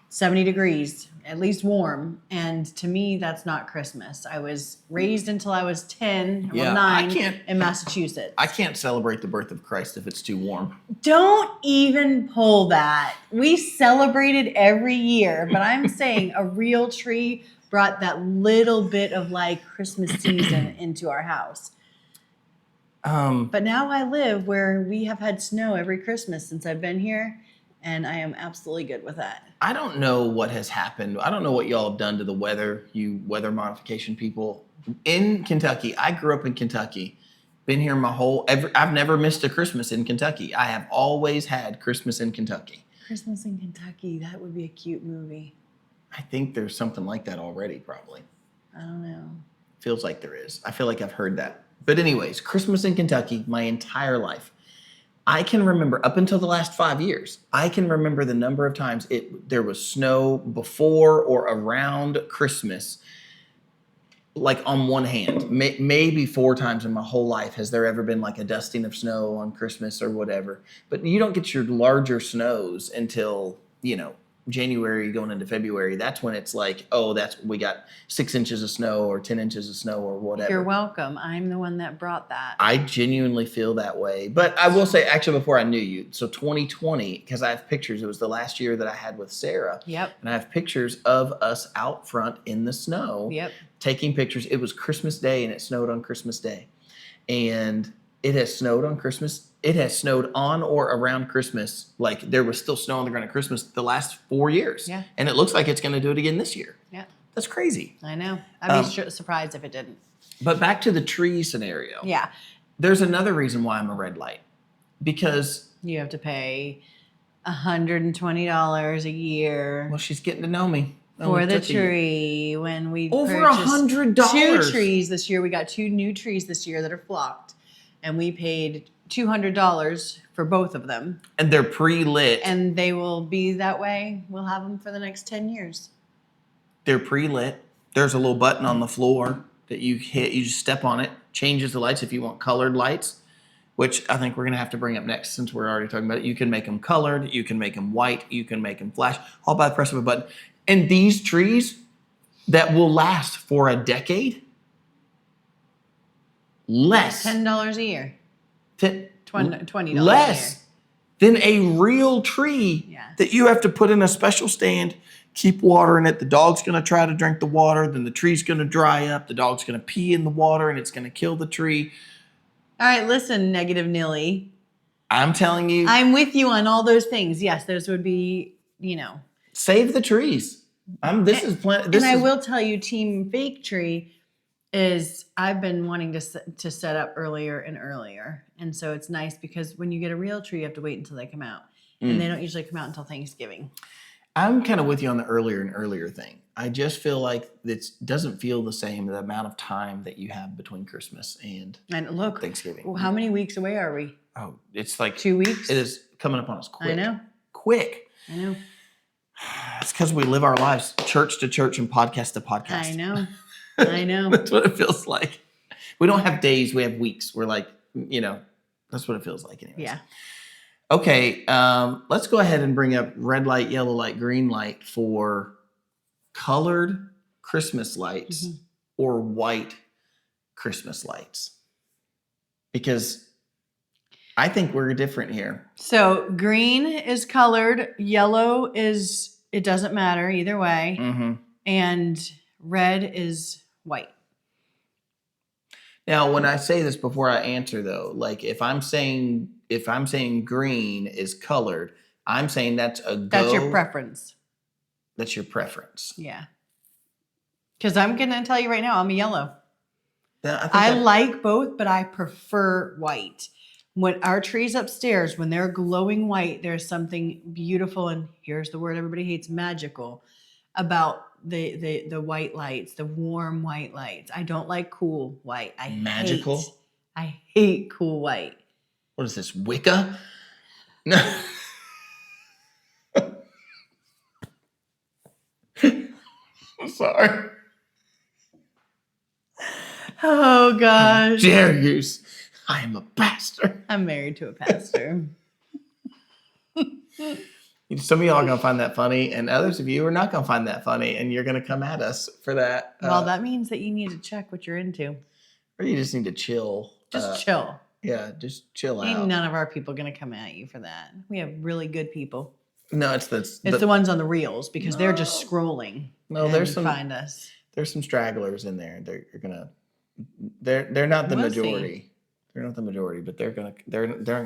70 degrees, at least warm. And to me, that's not Christmas. I was raised until I was 10 or 9 in Massachusetts. I can't celebrate the birth of Christ if it's too warm. Don't even pull that. We celebrated every year, but I'm saying a real tree brought that little bit of Christmas season into our house. But now I live where we have had snow every Christmas since I've been here, and I am absolutely good with that. I don't know what has happened. I don't know what y'all have done to the weather, you weather modification people. In Kentucky, I grew up in Kentucky. Been here I've never missed a Christmas in Kentucky. I have always had Christmas in Kentucky. Christmas in Kentucky, that would be a cute movie. I think there's something like that already, probably. I don't know. Feels like there is. I feel like I've heard that. But anyways, Christmas in Kentucky, my entire life. I can remember, up until the last 5 years, I can remember the number of times there was snow before or around Christmas, on one hand. Maybe 4 times in my whole life has there ever been a dusting of snow on Christmas or whatever. But you don't get your larger snows until, January going into February. That's when it's we got 6 inches of snow or 10 inches of snow or whatever. You're welcome. I'm the one that brought that. I genuinely feel that way. But I will say, actually, before I knew you, so 2020, because I have pictures, it was the last year that I had with Sarah. Yep. And I have pictures of us out front in the snow. Yep. Taking pictures. It was Christmas Day and it snowed on Christmas Day. And it has snowed on Christmas. It has snowed on or around Christmas. There was still snow on the ground at Christmas the last 4 years. Yeah. And it looks like it's going to do it again this year. Yeah. That's crazy. I know. I'd be surprised if it didn't. But back to the tree scenario. Yeah. There's another reason why I'm a red light. Because you have to pay $120 a year. Well, she's getting to know me. For the tree, when we over purchased $100. 2 trees this year. We got 2 new trees this year that are flocked, and we paid $200 for both of them. And they're pre-lit. And they will be that way. We'll have them for the next 10 years. They're pre-lit. There's a little button on the floor that you hit. You just step on it. Changes the lights if you want colored lights, which I think we're going to have to bring up next since we're already talking about it. You can make them colored. You can make them white. You can make them flash, all by the press of a button. And these trees that will last for a decade, less. $10 a year. $20 less than a real tree that you have to put in a special stand, keep watering it. The dog's going to try to drink the water. Then the tree's going to dry up. The dog's going to pee in the water and it's going to kill the tree. All right, listen, negative Nilly. I'm telling you. I'm with you on all those things. Yes, those would be, Save the trees. I will tell you, Team Fake Tree is I've been wanting to set up earlier and earlier. And so it's nice because when you get a real tree, you have to wait until they come out. And they don't usually come out until Thanksgiving. I'm kind of with you on the earlier and earlier thing. I just feel like it doesn't feel the same, the amount of time that you have between Christmas and look, Thanksgiving. how many weeks away are we? Oh, it's like 2 weeks? It is coming upon us quick. I know. Quick. I know. It's because we live our lives church to church and podcast to podcast. I know. I know. That's what it feels like. We don't have days, we have weeks. We're like, that's what it feels like anyways. Yeah. Okay, let's go ahead and bring up red light, yellow light, green light for colored Christmas lights or white Christmas lights. Because I think we're different here. So green is colored, yellow is, it doesn't matter either way, and red is white. Now, when I say this before I answer though, like if I'm saying green is colored, I'm saying that's a go. That's your preference. That's your preference. Yeah. Because I'm going to tell you right now, I'm a yellow. I like both, but I prefer white. When our trees upstairs, when they're glowing white, there's something beautiful, and here's the word everybody hates, magical, about the white lights, the warm white lights. I don't like cool white. Magical? I hate cool white. What is this, Wicca? No. I'm sorry. Oh, gosh. How dare you? I am a pastor. I'm married to a pastor. Some of y'all are going to find that funny, and others of you are not going to find that funny, and you're going to come at us for that. Well, that means that you need to check what you're into. Or you just need to chill. Just chill. Yeah, just chill out. Ain't none of our people going to come at you for that. We have really good people. No, it's the ones on the reels, because they're just scrolling. No, there's some find us. There's some stragglers in there. They're not the majority. They're not the majority, but they're gonna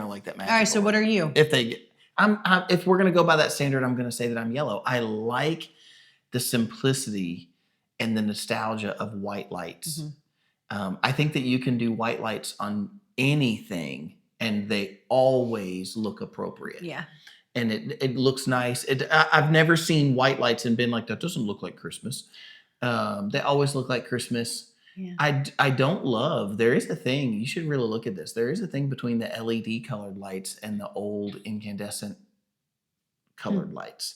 like that magic. All right, so what are you? If they get, if we're gonna go by that standard, I'm gonna say that I'm yellow. I like the simplicity and the nostalgia of white lights. I think that you can do white lights on anything, and they always look appropriate. Yeah. And it looks nice. I've never seen white lights and been like, that doesn't look like Christmas. They always look like Christmas. Yeah. I don't love, there is a thing, you should really look at this. There is a thing between the LED colored lights and the old incandescent colored lights.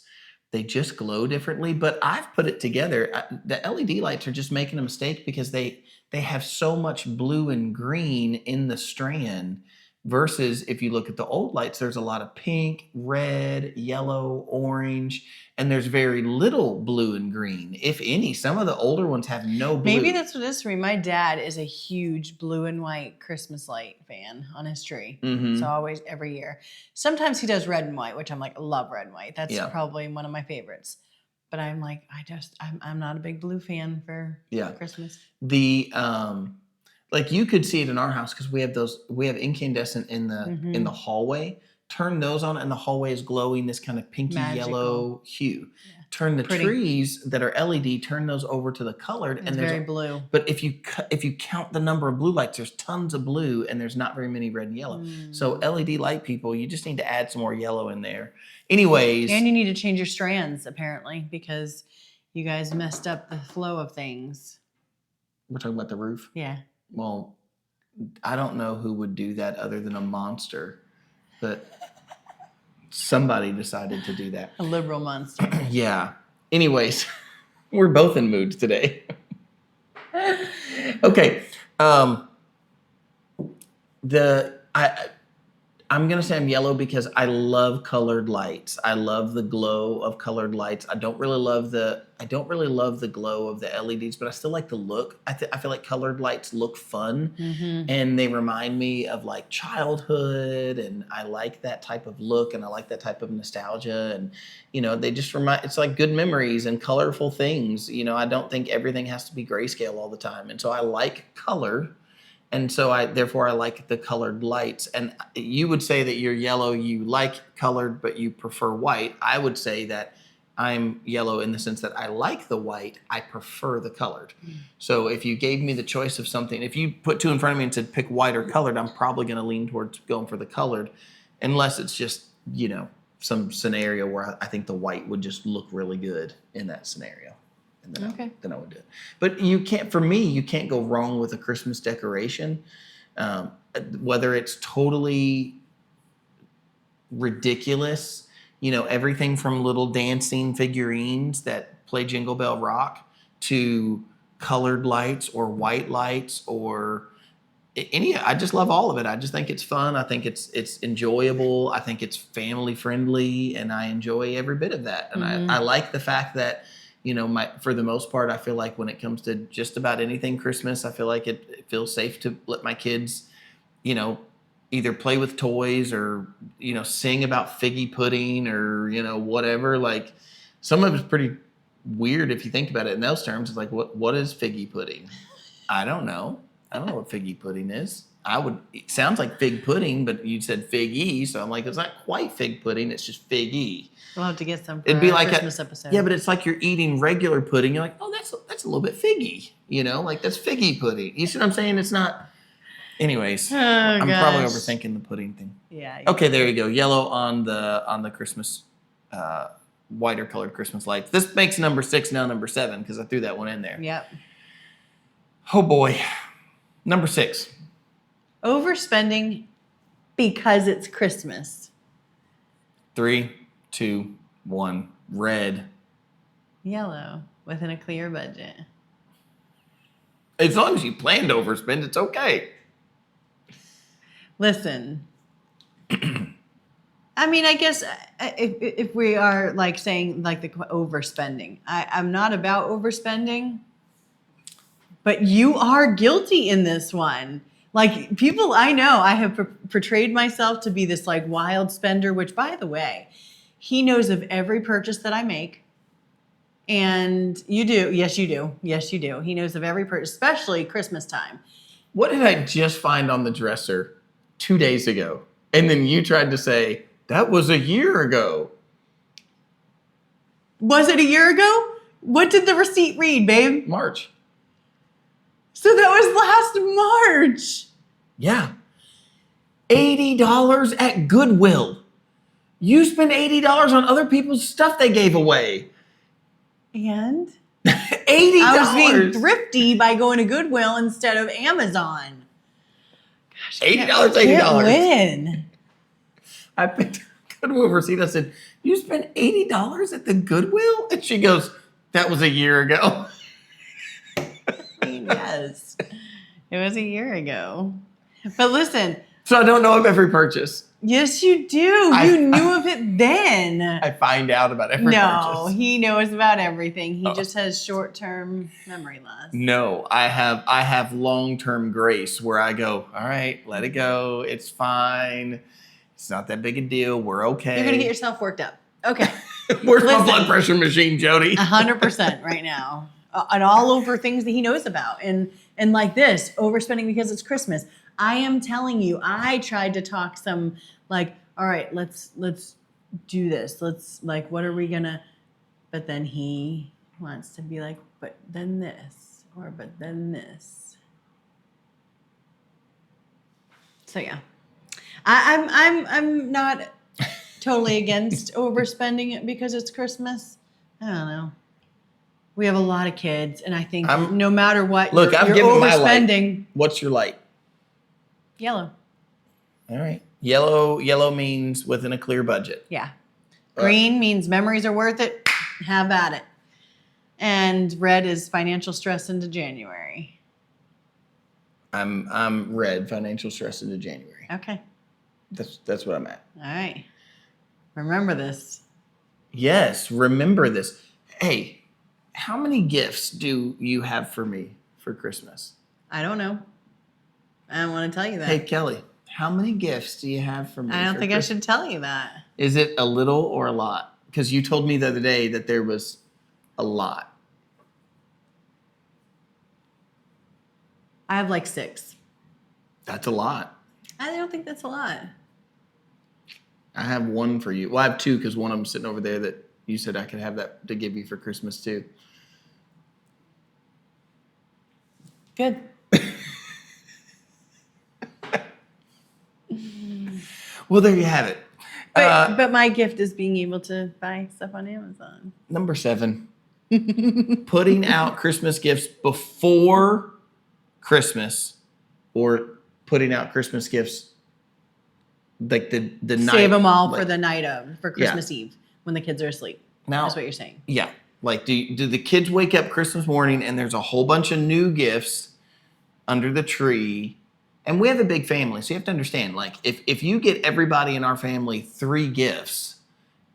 They just glow differently, but I've put it together. The LED lights are just making a mistake because they have so much blue and green in the strand. Versus if you look at the old lights, there's a lot of pink, red, yellow, orange, and there's very little blue and green, if any. Some of the older ones have no blue. Maybe that's what it is for me. My dad is a huge blue and white Christmas light fan on his tree. So always, every year. Sometimes he does red and white, which I'm like, love red and white. That's probably one of my favorites. But I'm like, I'm not a big blue fan for Christmas. Like you could see it in our house because we have incandescent in the hallway. Turn those on and the hallway is glowing this kind of pinky yellow hue. Yeah. Turn the trees that are LED, turn those over to the colored, and there's very blue. But if you count the number of blue lights, there's tons of blue and there's not very many red and yellow. So LED light people, you just need to add some more yellow in there. Anyways, and you need to change your strands apparently because you guys messed up the flow of things. We're talking about the roof? Yeah. Well, I don't know who would do that other than a monster, but somebody decided to do that. A liberal monster. Yeah. Anyways, we're both in moods today. Okay. I'm going to say I'm yellow because I love colored lights. I love the glow of colored lights. I don't really love the glow of the LEDs, but I still like the look. I feel like colored lights look fun and they remind me of like childhood, and I like that type of look and I like that type of nostalgia, and they just it's like good memories and colorful things. I don't think everything has to be grayscale all the time. And so I like color. And so therefore I like the colored lights. And you would say that you're yellow, you like colored, but you prefer white. I would say that I'm yellow in the sense that I like the white, I prefer the colored. So if you gave me the choice of something, if you put two in front of me and said pick white or colored, I'm probably going to lean towards going for the colored, unless it's just, some scenario where I think the white would just look really good in that scenario. and then Okay. then I would do it. But you can't. For me, you can't go wrong with a Christmas decoration, whether it's totally ridiculous. Everything from little dancing figurines that play Jingle Bell Rock to colored lights or white lights or I just love all of it. I just think it's fun. I think it's enjoyable. I think it's family friendly, and I enjoy every bit of that. And I like the fact that, for the most part, I feel like when it comes to just about anything Christmas, I feel like it feels safe to let my kids, either play with toys or, sing about figgy pudding or, whatever. Like some of it's pretty weird if you think about it in those terms. It's like, what is figgy pudding? I don't know. I don't know what figgy pudding is. It sounds like fig pudding, but you said figgy, so I'm like, it's not quite fig pudding, it's just figgy. We'll have to get some for It'd be like Christmas episode. Yeah, but it's like you're eating regular pudding. You're like, oh, that's a little bit figgy, like that's figgy pudding. You see what I'm saying? It's not. Anyways, I'm probably overthinking the pudding thing. Yeah. Okay, there you go. Yellow on the Christmas, whiter colored Christmas lights. This makes number 6 now number 7 because I threw that one in there. Yep. Oh boy. Number 6. Overspending because it's Christmas. 3, 2, 1. Red. Yellow within a clear budget. As long as you plan to overspend, it's okay. Listen. I mean, I guess if we are like saying like the overspending, I'm not about overspending, but you are guilty in this one. Like people I know, I have portrayed myself to be this like wild spender, which by the way, he knows of every purchase that I make. And you do. Yes, you do. Yes, you do. He knows of every purchase, especially Christmas time. What did I just find on the dresser 2 days ago? And then you tried to say, that was a year ago. Was it a year ago? What did the receipt read, babe? March. So that was last March. Yeah. $80 at Goodwill. You spend $80 on other people's stuff they gave away. And? $80. I was being thrifty by going to Goodwill instead of Amazon. Gosh, $80, $80. Can't win. I picked a Goodwill receipt. I said, you spent $80 at the Goodwill? And she goes, that was a year ago. Yes. It was a year ago. But listen. So I don't know of every purchase. Yes, you do. You knew of it then. I find out about every purchase. No, he knows about everything. He just has short-term memory loss. No, I have long-term grace where I go, all right, let it go. It's fine. It's not that big a deal. We're okay. You're going to get yourself worked up. Okay. Where's my blood pressure machine, Jody? 100% right now. And all over things that he knows about. And like this, overspending because it's Christmas. I am telling you, I tried to talk some like, all right, let's do this. Let's like, what are we gonna? But then he wants to be like, but then this, or but then this. So yeah, I'm not totally against overspending it because it's Christmas. I don't know. We have a lot of kids, and I think no matter what, look, you're I'm giving overspending. My light. What's your light? Yellow. All right. Yellow means within a clear budget. Yeah. Green means memories are worth it. Have at it. And red is financial stress into January. I'm red, financial stress into January. Okay. That's what I'm at. All right. Remember this. Yes, remember this. Hey, how many gifts do you have for me for Christmas? I don't know. I don't want to tell you that. Hey, Kelly, how many gifts do you have for me? I don't think I should tell you that. Is it a little or a lot? Because you told me the other day that there was a lot. I have like 6. That's a lot. I don't think that's a lot. I have one for you. Well, I have 2 because one of them's sitting over there that you said I could have that to give you for Christmas too. Good. Well, there you have it. But my gift is being able to buy stuff on Amazon. Number 7. putting out Christmas gifts before Christmas or putting out Christmas gifts like the night. Save them all like, for the night for Christmas Eve when the kids are asleep. Now, that's what you're saying. Yeah. Like, do the kids wake up Christmas morning and there's a whole bunch of new gifts under the tree? And we have a big family, so you have to understand, like, if you get everybody in our family 3 gifts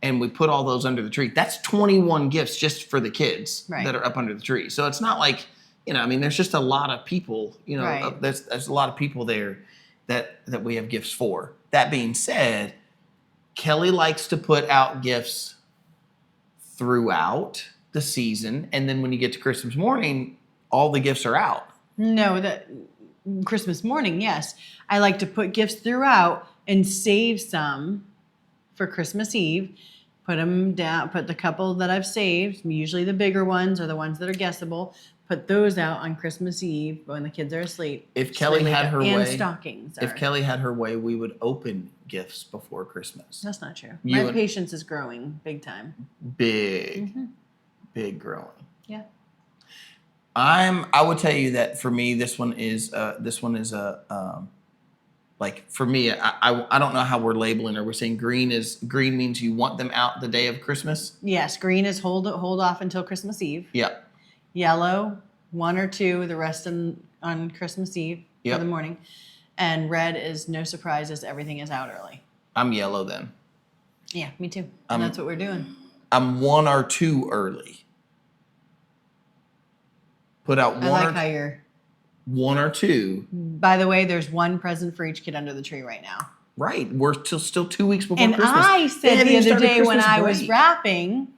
and we put all those under the tree, that's 21 gifts just for the kids that are up under the tree. So it's not like, I mean, there's just a lot of people, there's a lot of people there that we have gifts for. That being said, Kelly likes to put out gifts throughout the season, and then when you get to Christmas morning, all the gifts are out. No, that Christmas morning, yes. I like to put gifts throughout and save some for Christmas Eve. Put them down, put the couple that I've saved, usually the bigger ones or the ones that are guessable, put those out on Christmas Eve when the kids are asleep. If Kelly had her way, and stockings. If Kelly had her way, we would open gifts before Christmas. That's not true. My patience is growing big time. Big growing. Yeah. I would tell you that for me, this one is like, for me, I don't know how we're labeling her. We're saying green means you want them out the day of Christmas. Yes, green is hold off until Christmas Eve. Yep. Yellow, 1 or 2, the rest on Christmas Eve for the morning. And red is no surprises, everything is out early. I'm yellow then. Yeah, me too. And that's what we're doing. I'm 1 or 2 early. Put out 1 I like how you're 1 or 2. By the way, there's 1 present for each kid under the tree right now. Right. We're still 2 weeks before and Christmas. And I said the other day when I break. was wrapping,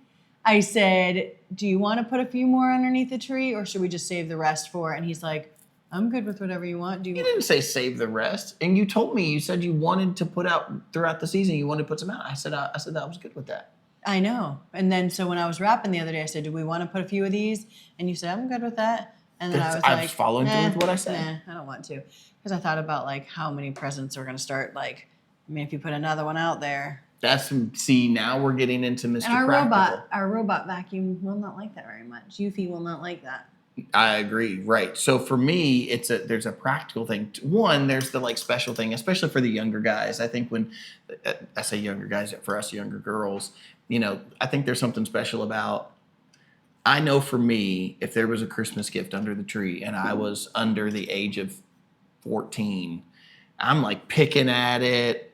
I said, do you want to put a few more underneath the tree or should we just save the rest for it? And he's like, I'm good with whatever you want. You didn't say save the rest. And you told me, you said you wanted to put out throughout the season, you wanted to put some out. I said I was good with that. I know. And then so when I was wrapping the other day, I said, do we want to put a few of these? And you said, I'm good with that. And then I was following through with what I said. I don't want to. Because I thought about like how many presents are going to start. Like, I mean, if you put another one out there. Now we're getting into Mr. Practical. Our robot vacuum will not like that very much. Yuffie will not like that. I agree. Right. So for me, there's a practical thing. One, there's the like special thing, especially for the younger guys. I think when I say younger guys, for us younger girls, I think there's something special about. I know for me, if there was a Christmas gift under the tree and I was under the age of 14, I'm like picking at it.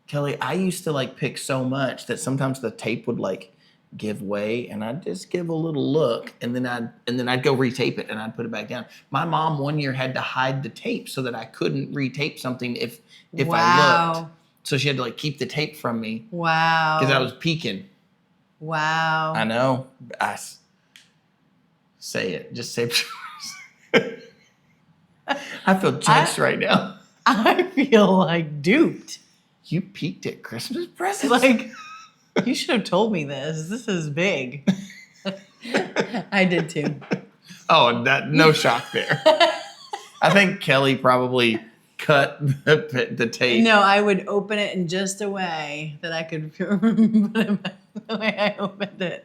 Kelly, I used to like pick so much that sometimes the tape would like give way and I'd just give a little look and then I'd go retape it and I'd put it back down. My mom one year had to hide the tape so that I couldn't retape something if I looked. So she had to like keep the tape from me. Wow. Because I was peeking. Wow. I know. Say it. Just say it. I feel judged right now. I feel like duped. You peeked at Christmas presents? Like, you should have told me this. This is big. I did too. Oh, no shock there. I think Kelly probably cut the tape. No, I would open it in just a way that I could put it back the way I opened it.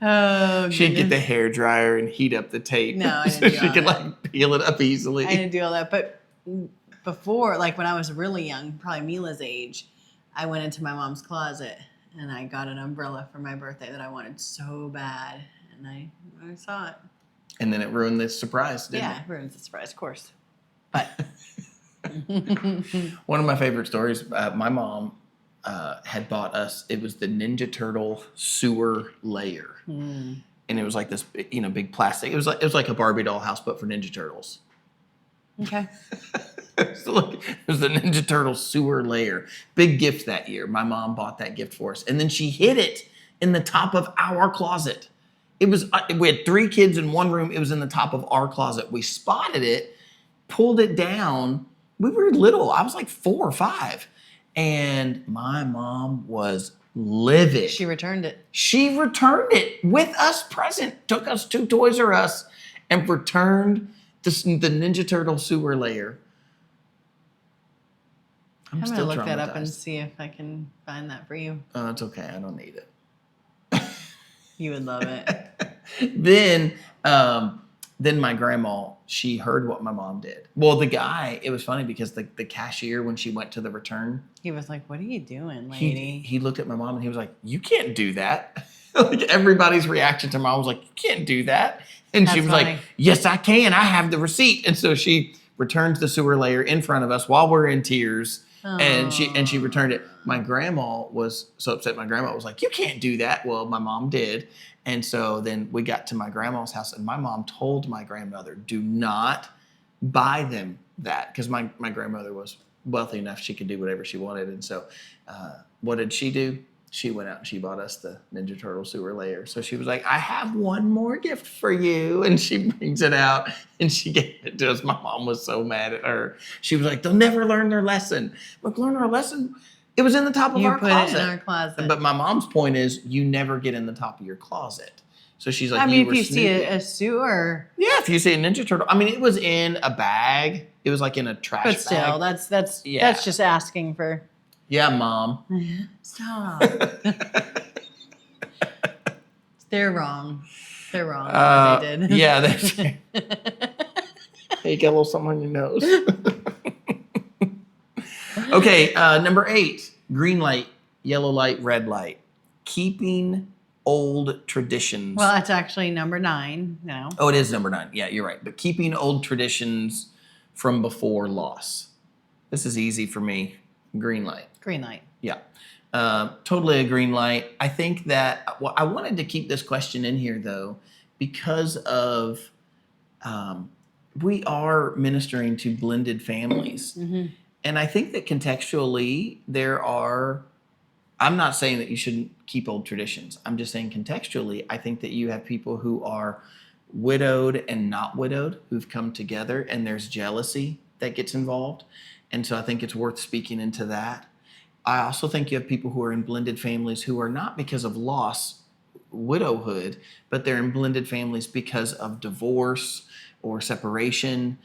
Oh, she'd get the hairdryer and heat up the tape. No, I didn't so do she all could that. like peel it up easily. I didn't do all that. But before, like when I was really young, probably Mila's age, I went into my mom's closet and I got an umbrella for my birthday that I wanted so bad. And I saw it. And then it ruined the surprise, didn't it? Yeah, it ruins the surprise, of course. But one of my favorite stories, my mom had bought us, it was the Ninja Turtle sewer layer. And it was like this, big plastic. It was like a Barbie doll house, but for Ninja Turtles. okay. So look, it was the Ninja Turtle sewer layer. Big gift that year. My mom bought that gift for us. And then she hid it in the top of our closet. We had 3 kids in one room. It was in the top of our closet. We spotted it, pulled it down. We were little. I was like 4 or 5. And my mom was livid. She returned it. She returned it with us present. Took us to Toys R Us and returned the Ninja Turtle sewer layer. I'm going to look that up and see if I can find that for you. Oh, it's okay. I don't need it. You would love it. then, then my grandma, she heard what my mom did. Well, the guy, it was funny because the cashier, when she went to the return, He was like, "What are you doing, lady?" he looked at my mom and he was like, "You can't do that." Like everybody's reaction to mom was like, "You can't do that." And she That's was funny. like, "Yes, I can. I have the receipt." And so she returns the sewer layer in front of us while we're in tears. And she returned it. My grandma was so upset. My grandma was like, "You can't do that." Well, my mom did. And so then we got to my grandma's house and my mom told my grandmother, "Do not buy them that." Because my grandmother was wealthy enough she could do whatever she wanted. And so what did she do? She went out and she bought us the Ninja Turtle sewer layer. So she was like, "I have one more gift for you." And she brings it out and she gave it to us. My mom was so mad at her. She was like, "They'll never learn their lesson." But learn our lesson? It was in the top of You our put closet. it in our closet. But my mom's point is you never get in the top of your closet. So she's like, I mean, you if were you see snooping. a sewer, Yeah, if you see a Ninja Turtle. I mean, it was in a bag. It was like in a trash but bag. still, that's Yeah. just asking for. Yeah, Mom. Stop. They're wrong. They're wrong. What they did. Yeah, that's. Hey, get a little something on your nose. Okay, number 8, green light, yellow light, red light. Keeping old traditions. Well, that's actually number 9 now. Oh, it is number 9. Yeah, you're right. But keeping old traditions from before loss. This is easy for me. Green light. Green light. Yeah. Totally a green light. I think that I wanted to keep this question in here, though, because of we are ministering to blended families. Mm-hmm. And I think that contextually, I'm not saying that you shouldn't keep old traditions. I'm just saying contextually, I think that you have people who are widowed and not widowed who've come together, and there's jealousy that gets involved. And so I think it's worth speaking into that. I also think you have people who are in blended families who are not because of loss, widowhood, but they're in blended families because of divorce or separation.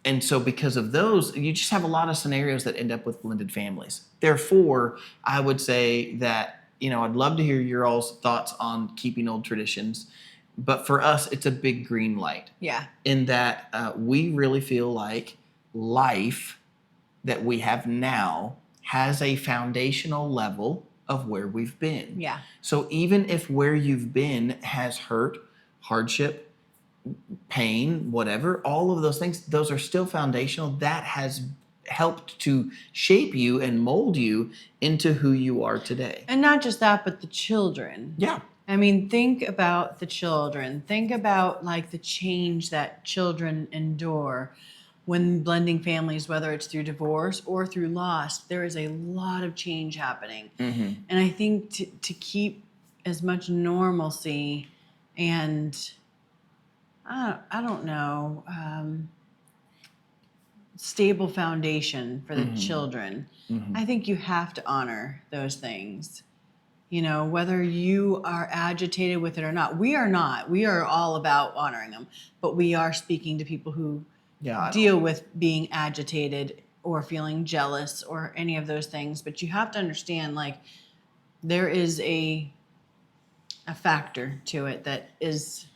And so because of those, you just have a lot of scenarios that end up with blended families. Therefore, I would say that, I'd love to hear your all's thoughts on keeping old traditions. But for us, it's a big green light. Yeah. In that we really feel like life that we have now has a foundational level of where we've been. Yeah. So even if where you've been has hurt, hardship, pain, whatever, all of those things, those are still foundational. That has helped to shape you and mold you into who you are today. And not just that, but the children. Yeah. I mean, think about the children. Think about like the change that children endure when blending families, whether it's through divorce or through loss. There is a lot of change happening. Mm-hmm. And I think to keep as much normalcy and I don't know, stable foundation for the children, I think you have to honor those things. Whether you are agitated with it or not. We are not. We are all about honoring them. But we are speaking to people who deal with being agitated or feeling jealous or any of those things. But you have to understand, like, there is a factor to it that is,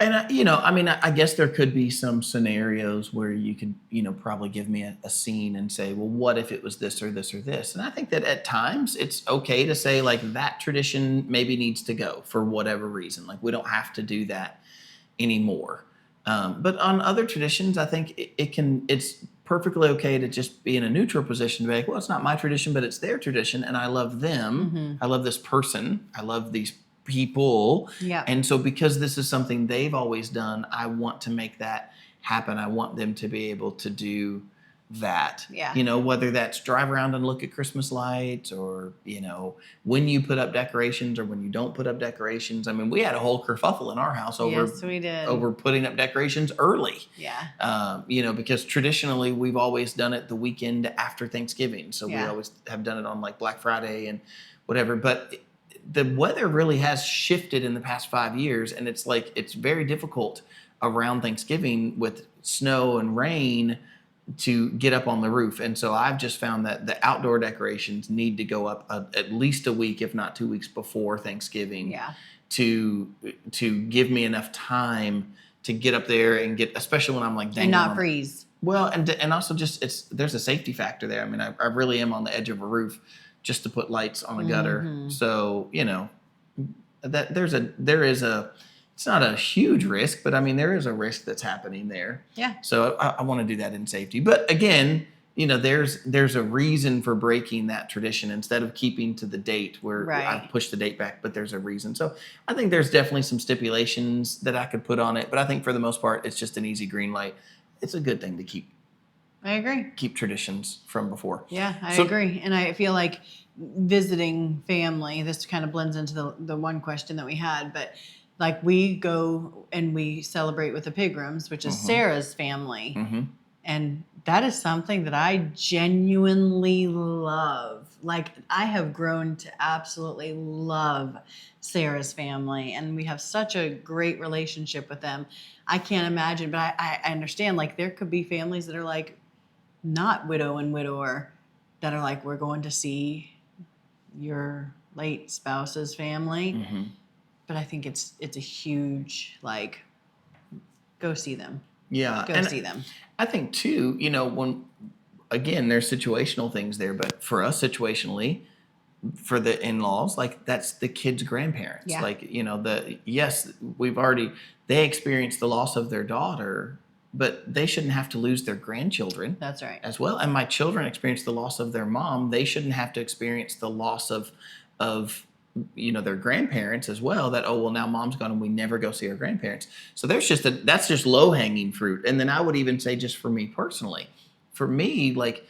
And, I guess there could be some scenarios where you could, probably give me a scene and say, well, what if it was this or this or this? And I think that at times it's okay to say, like, that tradition maybe needs to go for whatever reason. Like, we don't have to do that anymore. But on other traditions, I think it's perfectly okay to just be in a neutral position to be like, well, it's not my tradition, but it's their tradition. And I love them. Mm-hmm. I love this person. I love these people. Yeah. And so because this is something they've always done, I want to make that happen. I want them to be able to do that. Yeah. Whether that's drive around and look at Christmas lights or, when you put up decorations or when you don't put up decorations. I mean, we had a whole kerfuffle in our house Yes, we did. over putting up decorations early. Yeah. Because traditionally we've always done it the weekend after Thanksgiving. So we always have done it on like Black Friday and whatever. But the weather really has shifted in the past 5 years, and it's very difficult around Thanksgiving with snow and rain to get up on the roof. And so I've just found that the outdoor decorations need to go up at least a week, if not 2 weeks before Thanksgiving, Yeah. to give me enough time to get up there and get, especially when I'm like dangling And not on- freeze. Well, and also just there's a safety factor there. I mean, I really am on the edge of a roof just to put lights on a gutter. Mhm. So, that there is a, it's not a huge risk, but I mean, there is a risk that's happening there. Yeah. So I want to do that in safety. But again, there's a reason for breaking that tradition instead of keeping to the date where Right. I've pushed the date back, but there's a reason. So I think there's definitely some stipulations that I could put on it, but I think for the most part, it's just an easy green light. It's a good thing to I agree. keep traditions from before. Yeah, I So- agree. And I feel like visiting family, this kind of blends into the one question that we had, but like we go and we celebrate with the Pigrams, which is Sarah's family. Mm-hmm. And that is something that I genuinely love. Like I have grown to absolutely love Sarah's family, and we have such a great relationship with them. I can't imagine, but I understand like there could be families that are like not widow and widower that are like, we're going to see your late spouse's family. Mm-hmm. But I think it's a huge like, go see them. Yeah. Go see them. I think too, when, again, there's situational things there, but for us situationally, for the in-laws, like that's the kids' grandparents. Yeah. Like, they experienced the loss of their daughter, but they shouldn't have to lose their grandchildren That's right. as well. And my children experienced the loss of their mom. They shouldn't have to experience the loss of their grandparents as well, that, oh, well, now mom's gone and we never go see our grandparents. So that's just low hanging fruit. And then I would even say, just for me personally, like,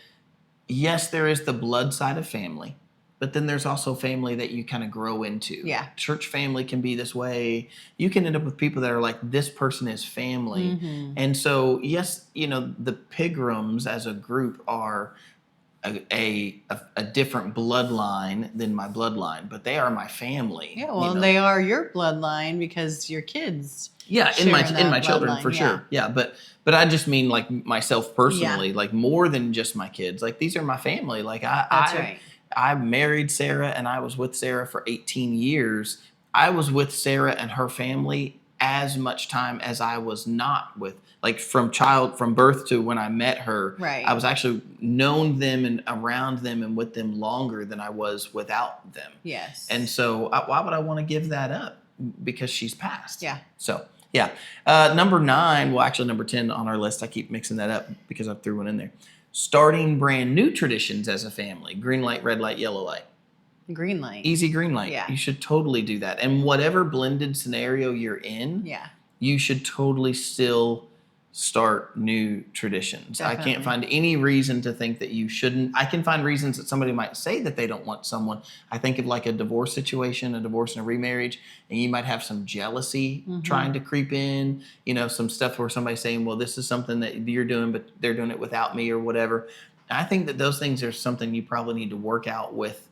yes, there is the blood side of family, but then there's also family that you kind of grow into. Yeah. Church family can be this way. You can end up with people that are like, this person is family. Mhm. And so, yes, the Pigrams as a group are a different bloodline than my bloodline, but they are my family. Yeah, well, they are your bloodline because your kids. Yeah, in my children bloodline, for sure. Yeah, but I just mean like myself personally, like more than just my kids. Like these are my family. Like That's right. I married Sarah and I was with Sarah for 18 years. I was with Sarah and her family as much time as I was not with, like from birth to when I met her. Right. I was actually known them and around them and with them longer than I was without them. Yes. And so why would I want to give that up? Because she's passed. Yeah. So, yeah. Number 9, well, actually number 10 on our list. I keep mixing that up because I threw one in there. Starting brand new traditions as a family. Green light, red light, yellow light. Green light. Easy green light. Yeah. You should totally do that. And whatever blended scenario you're in, Yeah. you should totally still start new traditions. I Definitely. can't find any reason to think that you shouldn't. I can find reasons that somebody might say that they don't want someone. I think of like a divorce situation, a divorce and a remarriage, and you might have some jealousy trying to creep in, some stuff where somebody's saying, well, this is something that you're doing, but they're doing it without me or whatever. I think that those things are something you probably need to work out with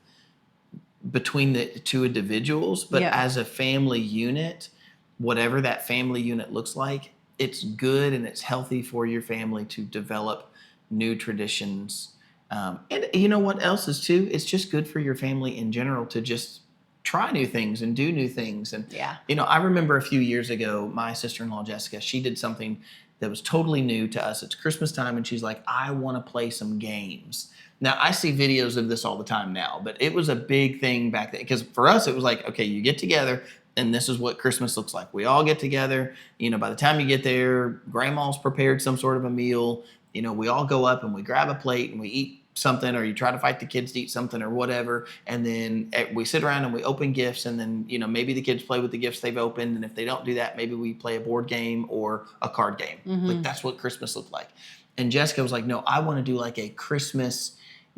between the two individuals, but Yeah. as a family unit, whatever that family unit looks like, it's good and it's healthy for your family to develop new traditions. And you know what else is too? It's just good for your family in general to just try new things and do new things. And, Yeah. I remember a few years ago, my sister-in-law, Jessica, she did something that was totally new to us. It's Christmas time. And she's like, I want to play some games. Now, I see videos of this all the time now, but it was a big thing back then. Because for us, it was like, okay, you get together, and this is what Christmas looks like. We all get together. By the time you get there, grandma's prepared some sort of a meal. We all go up and we grab a plate and we eat something, or you try to fight the kids to eat something or whatever. And then we sit around and we open gifts, and then, maybe the kids play with the gifts they've opened. And if they don't do that, maybe we play a board game or a card game. Like that's what Christmas looked like. And Jessica was like, no, I want to do like a Christmas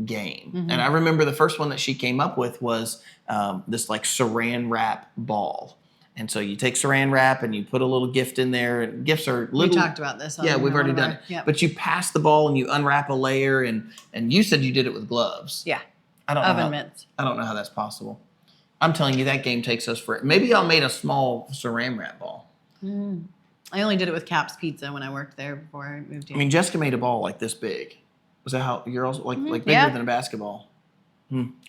game. And I remember the first one that she came up with was this like saran wrap ball. And so you take saran wrap and you put a little gift in there, and gifts are little. We talked about this. Yeah, we've already done it. Yep. But you pass the ball and you unwrap a layer, and you said you did it with gloves. Yeah. I don't know Oven how, mitts. I don't know how that's possible. I'm telling you, that game takes us for it. Maybe y'all made a small saran wrap ball. I only did it with Cap's Pizza when I worked there before I moved here. I mean, Jessica made a ball like this big. Was that how you're also like bigger Yeah. than a basketball?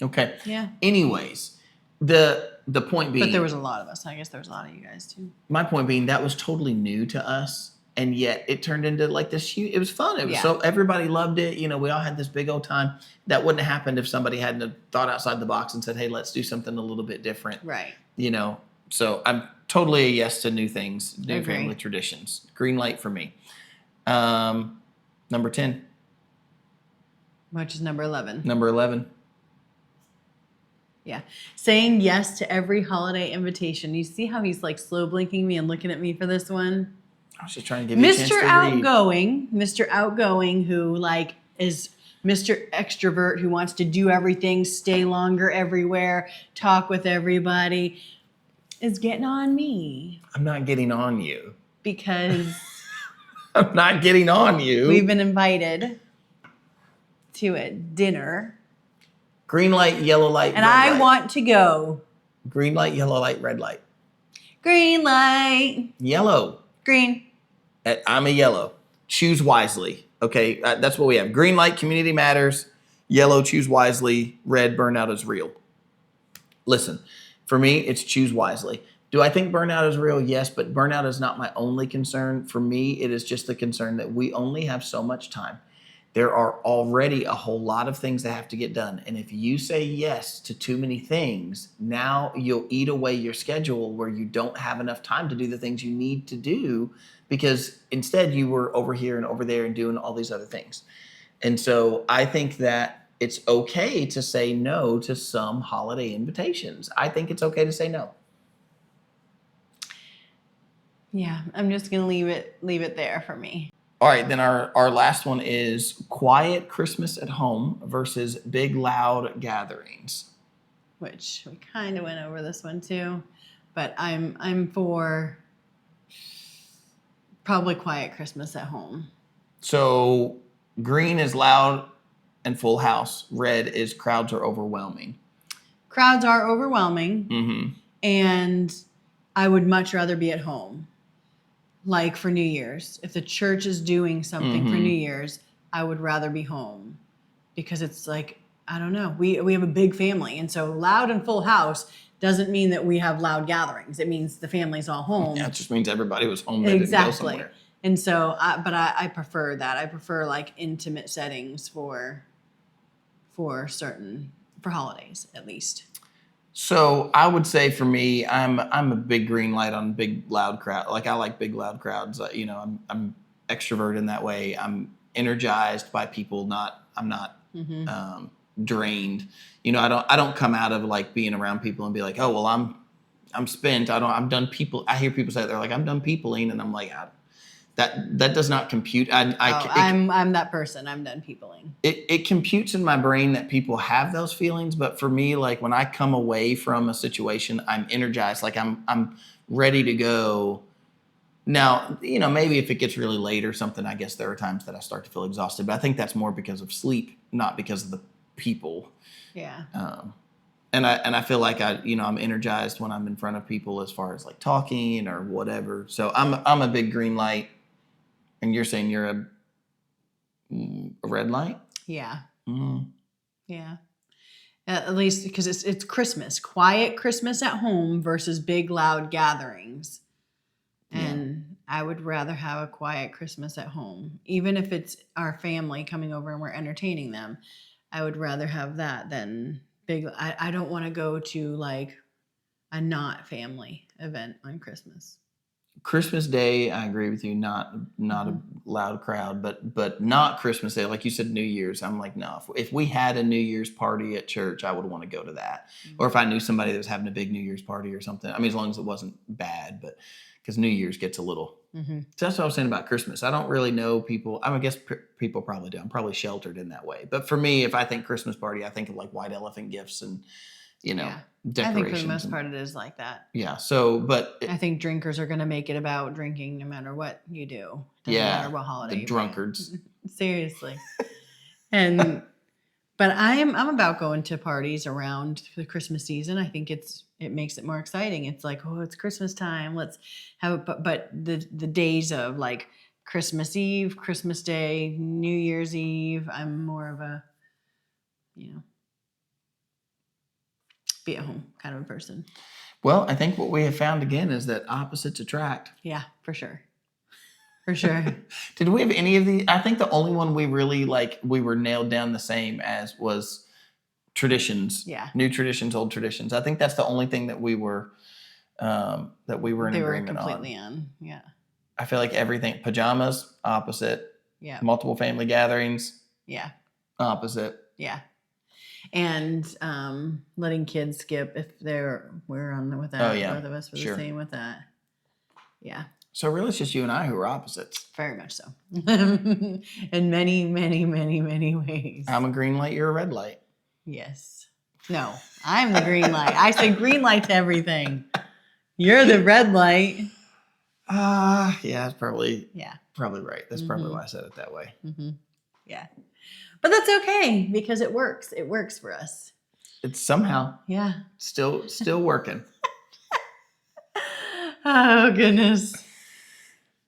Okay. Yeah. Anyways, the point being, But there was a lot of us. I guess there was a lot of you guys too. my point being that was totally new to us, and yet it turned into like this huge. It was fun. It was so everybody loved it. You know, we all had this big old time. That wouldn't have happened if somebody hadn't have thought outside the box and said, "Hey, let's do something a little bit different." Right. You know, so I'm totally a yes to new things, new Agree. family traditions. Green light for me. Number 10. Which is number 11. Number 11. Yeah. Saying yes to every holiday invitation. You see how he's like slow blinking me and looking at me for this one? I was just trying to give you a chance to Mr. read. Outgoing, Mr. Outgoing, who like is Mr. Extrovert, who wants to do everything, stay longer everywhere, talk with everybody, is getting on me I'm not getting on you. because I'm not getting on you. we've been invited to a dinner Green light, yellow light, and red I light. want to go. Green light, yellow light, red light. Green light, Yellow. green. I'm a yellow. Choose wisely. Okay, that's what we have. Green light, community matters. Yellow, choose wisely. Red, burnout is real. Listen, for me, it's choose wisely. Do I think burnout is real? Yes, but burnout is not my only concern. For me, it is just the concern that we only have so much time. There are already a whole lot of things that have to get done. And if you say yes to too many things, now you'll eat away your schedule where you don't have enough time to do the things you need to do because instead you were over here and over there and doing all these other things. And so I think that it's okay to say no to some holiday invitations. I think it's okay to say no. Yeah, I'm just gonna leave it there for me. All right, then our last one is quiet Christmas at home versus big loud gatherings. Which we kind of went over this one too, but I'm for probably quiet Christmas at home. So green is loud and full house. Red is crowds are overwhelming. Crowds are overwhelming, Mm-hmm. and I would much rather be at home. Like for New Year's, if the church is doing something for New Year's, I would rather be home because it's like, I don't know, we have a big family, and so loud and full house doesn't mean that we have loud gatherings. It means the family's all home. Yeah, it just means everybody was home. They didn't go Exactly. somewhere. And so, I prefer that. I prefer like intimate settings for holidays at least. So I would say for me, I'm a big green light on big loud crowd. Like I like big loud crowds. You know, I'm extrovert in that way. I'm energized by people. I'm not drained. You know, I don't come out of like being around people and be like, oh well, I'm spent. I'm done people. I hear people say they're like I'm done peopling, and I'm like that does not compute. I'm that person. I'm done peopling. It computes in my brain that people have those feelings, but for me, like when I come away from a situation, I'm energized, like I'm ready to go. Now, you know, maybe if it gets really late or something, I guess there are times that I start to feel exhausted, but I think that's more because of sleep, not because of the people. Yeah. And I feel like I'm energized when I'm in front of people as far as like talking or whatever. So I'm a big green light. And you're saying you're a red light? Yeah. Mm. Yeah. At least because it's Christmas, quiet Christmas at home versus big loud gatherings. And I would rather have a quiet Christmas at home, even if it's our family coming over and we're entertaining them. I would rather have that than big. I don't want to go to like a not family event on Christmas. Christmas Day, I agree with you. Not a loud crowd, but not Christmas Day. Like you said, New Year's. I'm like, no. If we had a New Year's party at church, I would want to go to that. Or if I knew somebody that was having a big New Year's party or something. I mean, as long as it wasn't bad, but because New Year's gets a little. So that's what I was saying about Christmas. I don't really know people. I guess people probably do. I'm probably sheltered in that way. But for me, if I think Christmas party, I think of like white elephant gifts and decorations. I think for the most part it is like that. Yeah. So, but I think drinkers are going to make it about drinking no matter what you do. Doesn't matter what holiday. The drunkards. Seriously. But I'm about going to parties around the Christmas season. I think it makes it more exciting. It's like, oh, it's Christmas time. Let's have it. But the days of like Christmas Eve, Christmas Day, New Year's Eve, I'm more of a, be at home kind of a person. Well, I think what we have found again is that opposites attract. Yeah, for sure. For sure. Did we have any of these? I think the only one we really we were nailed down the same as was traditions. Yeah. New traditions, old traditions. I think that's the only thing that we were in agreement completely on. Yeah. I feel like everything, pajamas, opposite. Yeah. Multiple family gatherings. Yeah. Opposite. Yeah. And letting kids skip if we're on with that. Oh, yeah. Both of us were the same with that. Yeah. So really it's just you and I who are opposites. Very much so. In many, many, many, many ways. I'm a green light, you're a red light. Yes. No, I'm the green light. I say green light to everything. You're the red light. Yeah, that's probably right. That's probably Mm-hmm. why I said it that way. Mm-hmm. Yeah. But that's okay because it works. It works for us. It's somehow still working. Oh, goodness.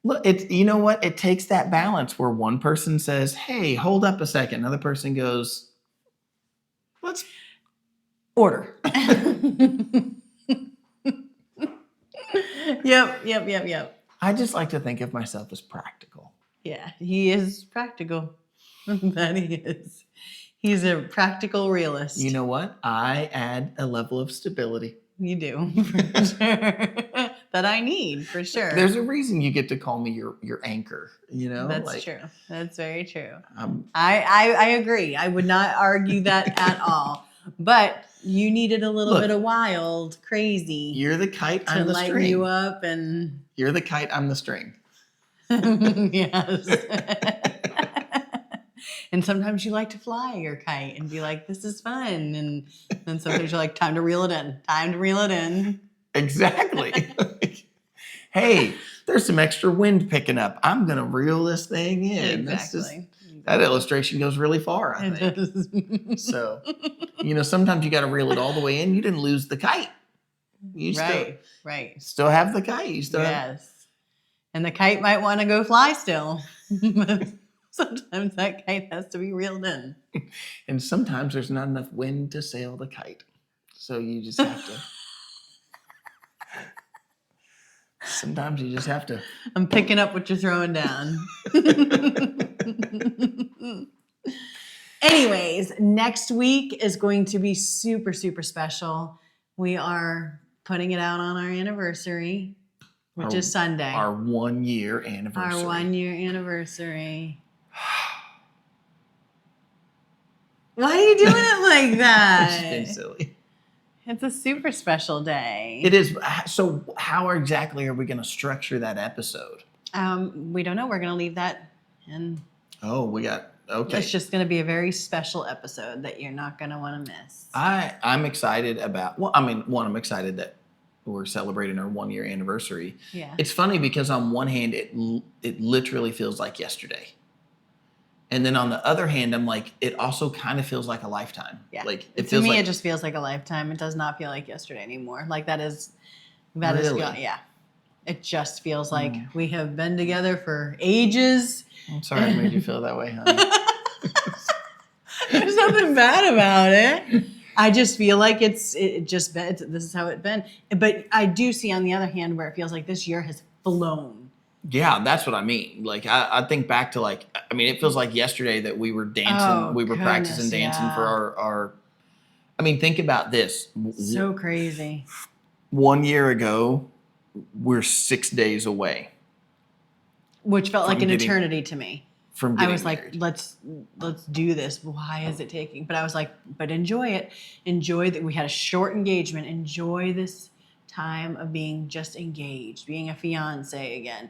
Look, you know what? It takes that balance where one person says, hey, hold up a second. Another person goes, let's order. Yep. I just like to think of myself as practical. Yeah, he is practical. That he is. He's a practical realist. You know what? I add a level of stability. You do, for sure. That I need, for sure. There's a reason you get to call me your anchor, you know? That's true. That's very true. I I agree. I would not argue that at all. But you needed a little bit of wild, crazy. You're the kite, I'm the string. To lighten you up and... You're the kite, I'm the string. Yes. And sometimes you like to fly your kite and be like, this is fun. And then sometimes you're like, time to reel it in. Time to reel it in. Exactly. Hey, there's some extra wind picking up. I'm going to reel this thing in. Exactly. That illustration goes really far, I think. So, sometimes you got to reel it all the way in. You didn't lose the kite. You still have the kite. You still yes. And the kite might want to go fly still. But sometimes that kite has to be reeled in. And sometimes there's not enough wind to sail the kite. So you just have to. Sometimes you just have to. I'm picking up what you're throwing down. Anyways, next week is going to be super, super special. We are putting it out on our anniversary, which is Sunday. Our 1 year anniversary. Our 1 year anniversary. Why are you doing it like that? It's been silly. It's a super special day. It is. So how exactly are we going to structure that episode? We don't know. We're going to leave that in. Oh, okay. It's just going to be a very special episode that you're not going to want to miss. I'm excited about, I'm excited that we're celebrating our 1 year anniversary. Yeah. It's funny because on one hand, it literally feels like yesterday. And then on the other hand, I'm like, it also kind of feels like a lifetime. Yeah. Like it just feels like a lifetime. It does not feel like yesterday anymore. Like that is yeah. It just feels like we have been together for ages. I'm sorry I made you feel that way, honey. There's nothing bad about it. I just feel like this is how it's been. But I do see on the other hand where it feels like this year has flown. Yeah, that's what I mean. Like I think back to it feels like yesterday that we were dancing, practicing dancing for our think about this. So crazy. 1 year ago, we're 6 days away. Which felt like an eternity to me. From getting I was married. like, let's do this. Why is it taking? But I was like, but enjoy it. Enjoy that we had a short engagement. Enjoy this time of being just engaged, being a fiance again.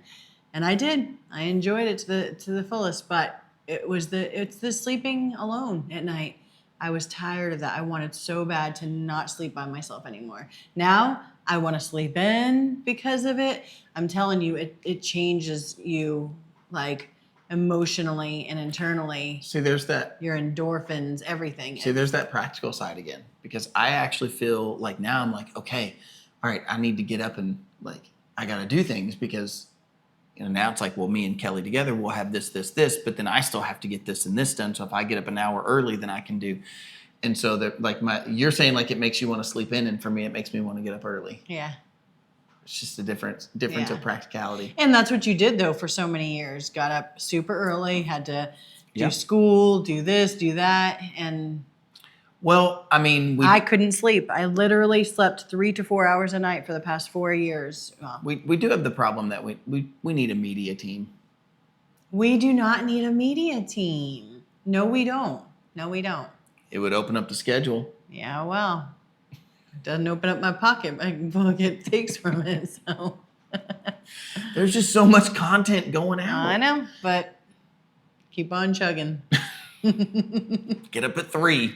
And I did. I enjoyed it to the fullest, but it's the sleeping alone at night. I was tired of that. I wanted so bad to not sleep by myself anymore. Now I want to sleep in because of it. I'm telling you, it changes you. Like emotionally and internally. See, there's that. Your endorphins, everything. See, there's that practical side again, because I actually feel like now I'm like, okay, all right, I need to get up and like, I got to do things because, now it's like, well, me and Kelly together, we'll have this, but then I still have to get this and this done. So if I get up an hour early, then I can do. And so that like you're saying like it makes you want to sleep in. And for me, it makes me want to get up early. Yeah. It's just a difference of practicality. And that's what you did though for so many years. Got up super early, had to do school, do this, do that. And well, I mean, I couldn't sleep. I literally slept 3 to 4 hours a night for the past 4 years. Well, we do have the problem that we need a media team. We do not need a media team. No, we don't. No, we don't. It would open up the schedule. Yeah, well, it doesn't open up my pocket. My pocket takes from it. So there's just so much content going out. I know, but keep on chugging. Get up at 3.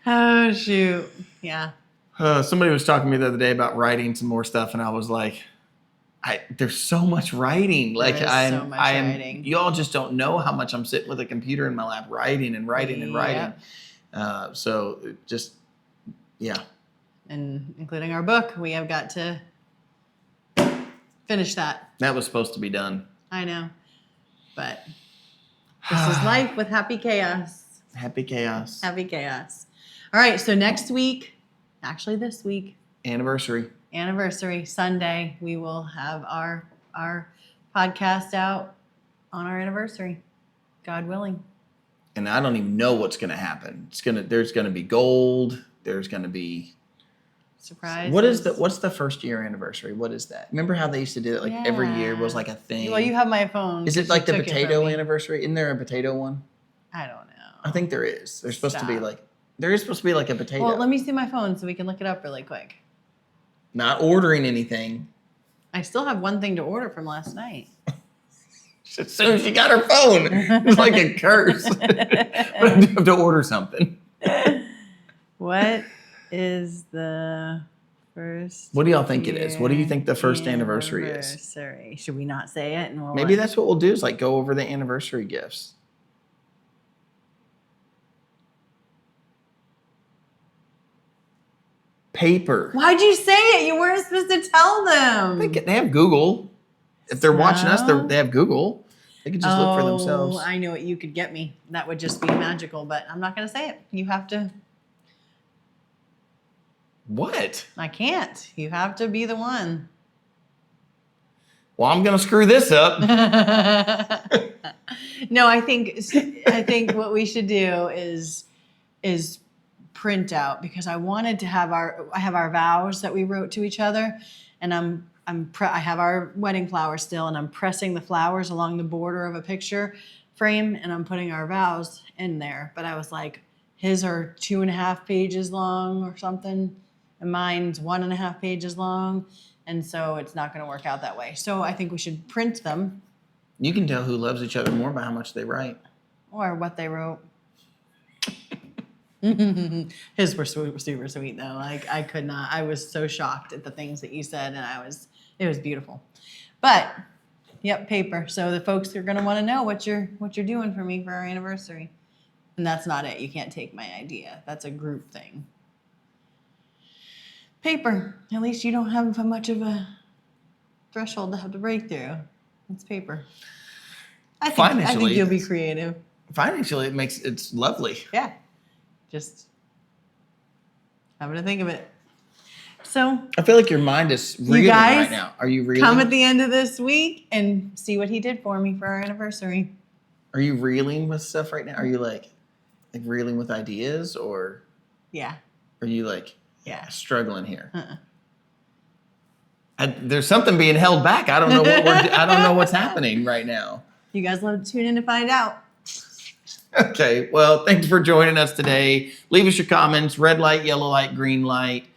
Oh, shoot. Yeah. Somebody was talking to me the other day about writing some more stuff, and I was like, there's so much writing. Like writing. You all just don't know how much I'm sitting with a computer in my lap writing and writing and writing. So just, yeah. And including our book, we have got to finish that. That was supposed to be done. I know. But this is life with happy chaos. Happy chaos. Happy chaos. All right. So next week, actually this week, anniversary Sunday, we will have our podcast out on our anniversary, God willing. And I don't even know what's going to happen. There's going to be gold. There's going to be surprise. What's the first year anniversary? What is that? Remember how they used to do it? Like every year was like a thing. Well, you have my phone. Is it like the potato anniversary? Isn't there a potato one? I don't know. I think there is. There's supposed to be like a potato. Well, let me see my phone so we can look it up really quick. Not ordering anything. I still have one thing to order from last night. As soon as she got her phone, it's like a curse. But I do have to order something. What is the first? What do y'all think it is? What do you think the first anniversary is? Should we not say it? And maybe that's what we'll do is like go over the anniversary gifts. Paper. Why'd you say it? You weren't supposed to tell them. They have Google. If they're watching us, they have Google. They could just look for themselves. I know what you could get me. That would just be magical, but I'm not going to say it. You have to. What? I can't. You have to be the one. Well, I'm going to screw this up. No, I think what we should do is print out, because I wanted to have our vows that we wrote to each other, and I have our wedding flowers still, and I'm pressing the flowers along the border of a picture frame, and I'm putting our vows in there. But I was like, his are 2.5 pages long or something, and mine's 1.5 pages long, and so it's not going to work out that way. So I think we should print them. You can tell who loves each other more by how much they write. Or what they wrote. His were super sweet though. Like I could not. I was so shocked at the things that you said, and it was beautiful. But yep, paper. So the folks are gonna want to know what you're doing for me for our anniversary. And that's not it. You can't take my idea. That's a group thing. Paper. At least you don't have much of a threshold to have to break through. It's paper. I think you'll be creative. Financially, it's lovely. Yeah. Just having to think of it. So I feel like your mind is reeling right now. Are you reeling? Come at the end of this week and see what he did for me for our anniversary. Are you reeling with stuff right now? Are you like reeling with ideas, or are you struggling here? There's something being held back. I don't know I don't know what's happening right now. You guys will have to tune in to find out. Okay, well, thanks for joining us today. Leave us your comments. Red light, yellow light, green light.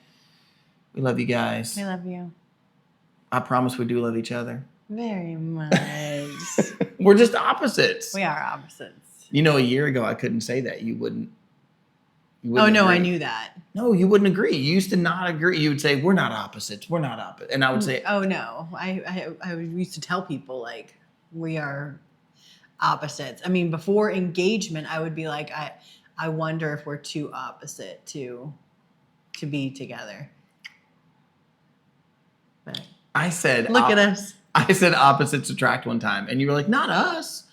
We love you guys. We love you. I promise we do love each other. Very much. We're just opposites. We are opposites. A year ago I couldn't say that. You wouldn't oh, no, agree. I knew that. No, you wouldn't agree. You used to not agree. You would say, we're not opposites. We're not opposite. And I would say, oh, no. I used to tell people, like, we are opposites. I mean, before engagement, I would be like, I wonder if we're too opposite to be together. But I said, look at us. I said opposites attract one time, and you were like, not us.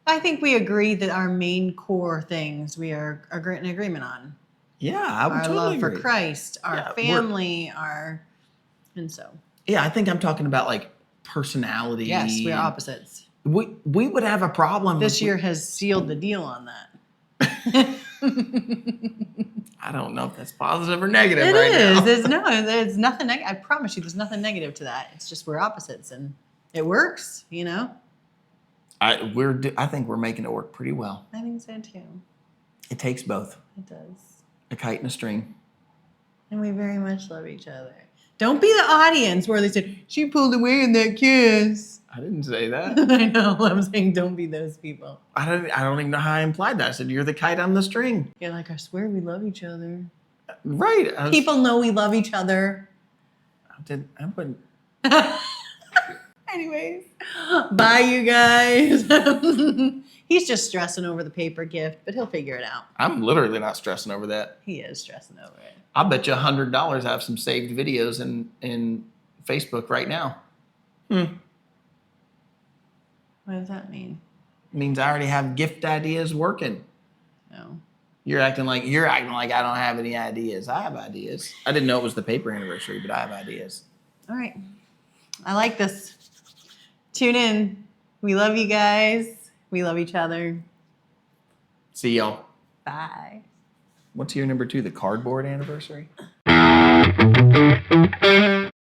I think we agree that our main core things we are in agreement on. Yeah, I would Our totally love agree. for Christ, our Yeah, family, and so. Yeah, I think I'm talking about like personality. Yes, we are opposites. We would have a problem. This year has sealed the deal on that. I don't know if that's positive or negative It right is. now. There's nothing negative. I promise you, there's nothing negative to that. It's just we're opposites, and it works. You know. I think we're making it work pretty well. I think so too. It takes both. It does. A kite and a string. And we very much love each other. Don't be the audience where they said, she pulled away in that kiss. I didn't say that. I know. I'm saying don't be those people. I don't even know how I implied that. I said, you're the kite, I'm the string. You're like, I swear we love each other. Right. People know we love each other. I wouldn't. Anyways, bye, you guys. He's just stressing over the paper gift, but he'll figure it out. I'm literally not stressing over that. He is stressing over it. I'll bet you $100 I have some saved videos in Facebook right now. What does that mean? It means I already have gift ideas working. No. You're acting like I don't have any ideas. I have ideas. I didn't know it was the paper anniversary, but I have ideas. All right. I like this. Tune in. We love you guys. We love each other. See y'all. Bye. What's year number 2? The cardboard anniversary?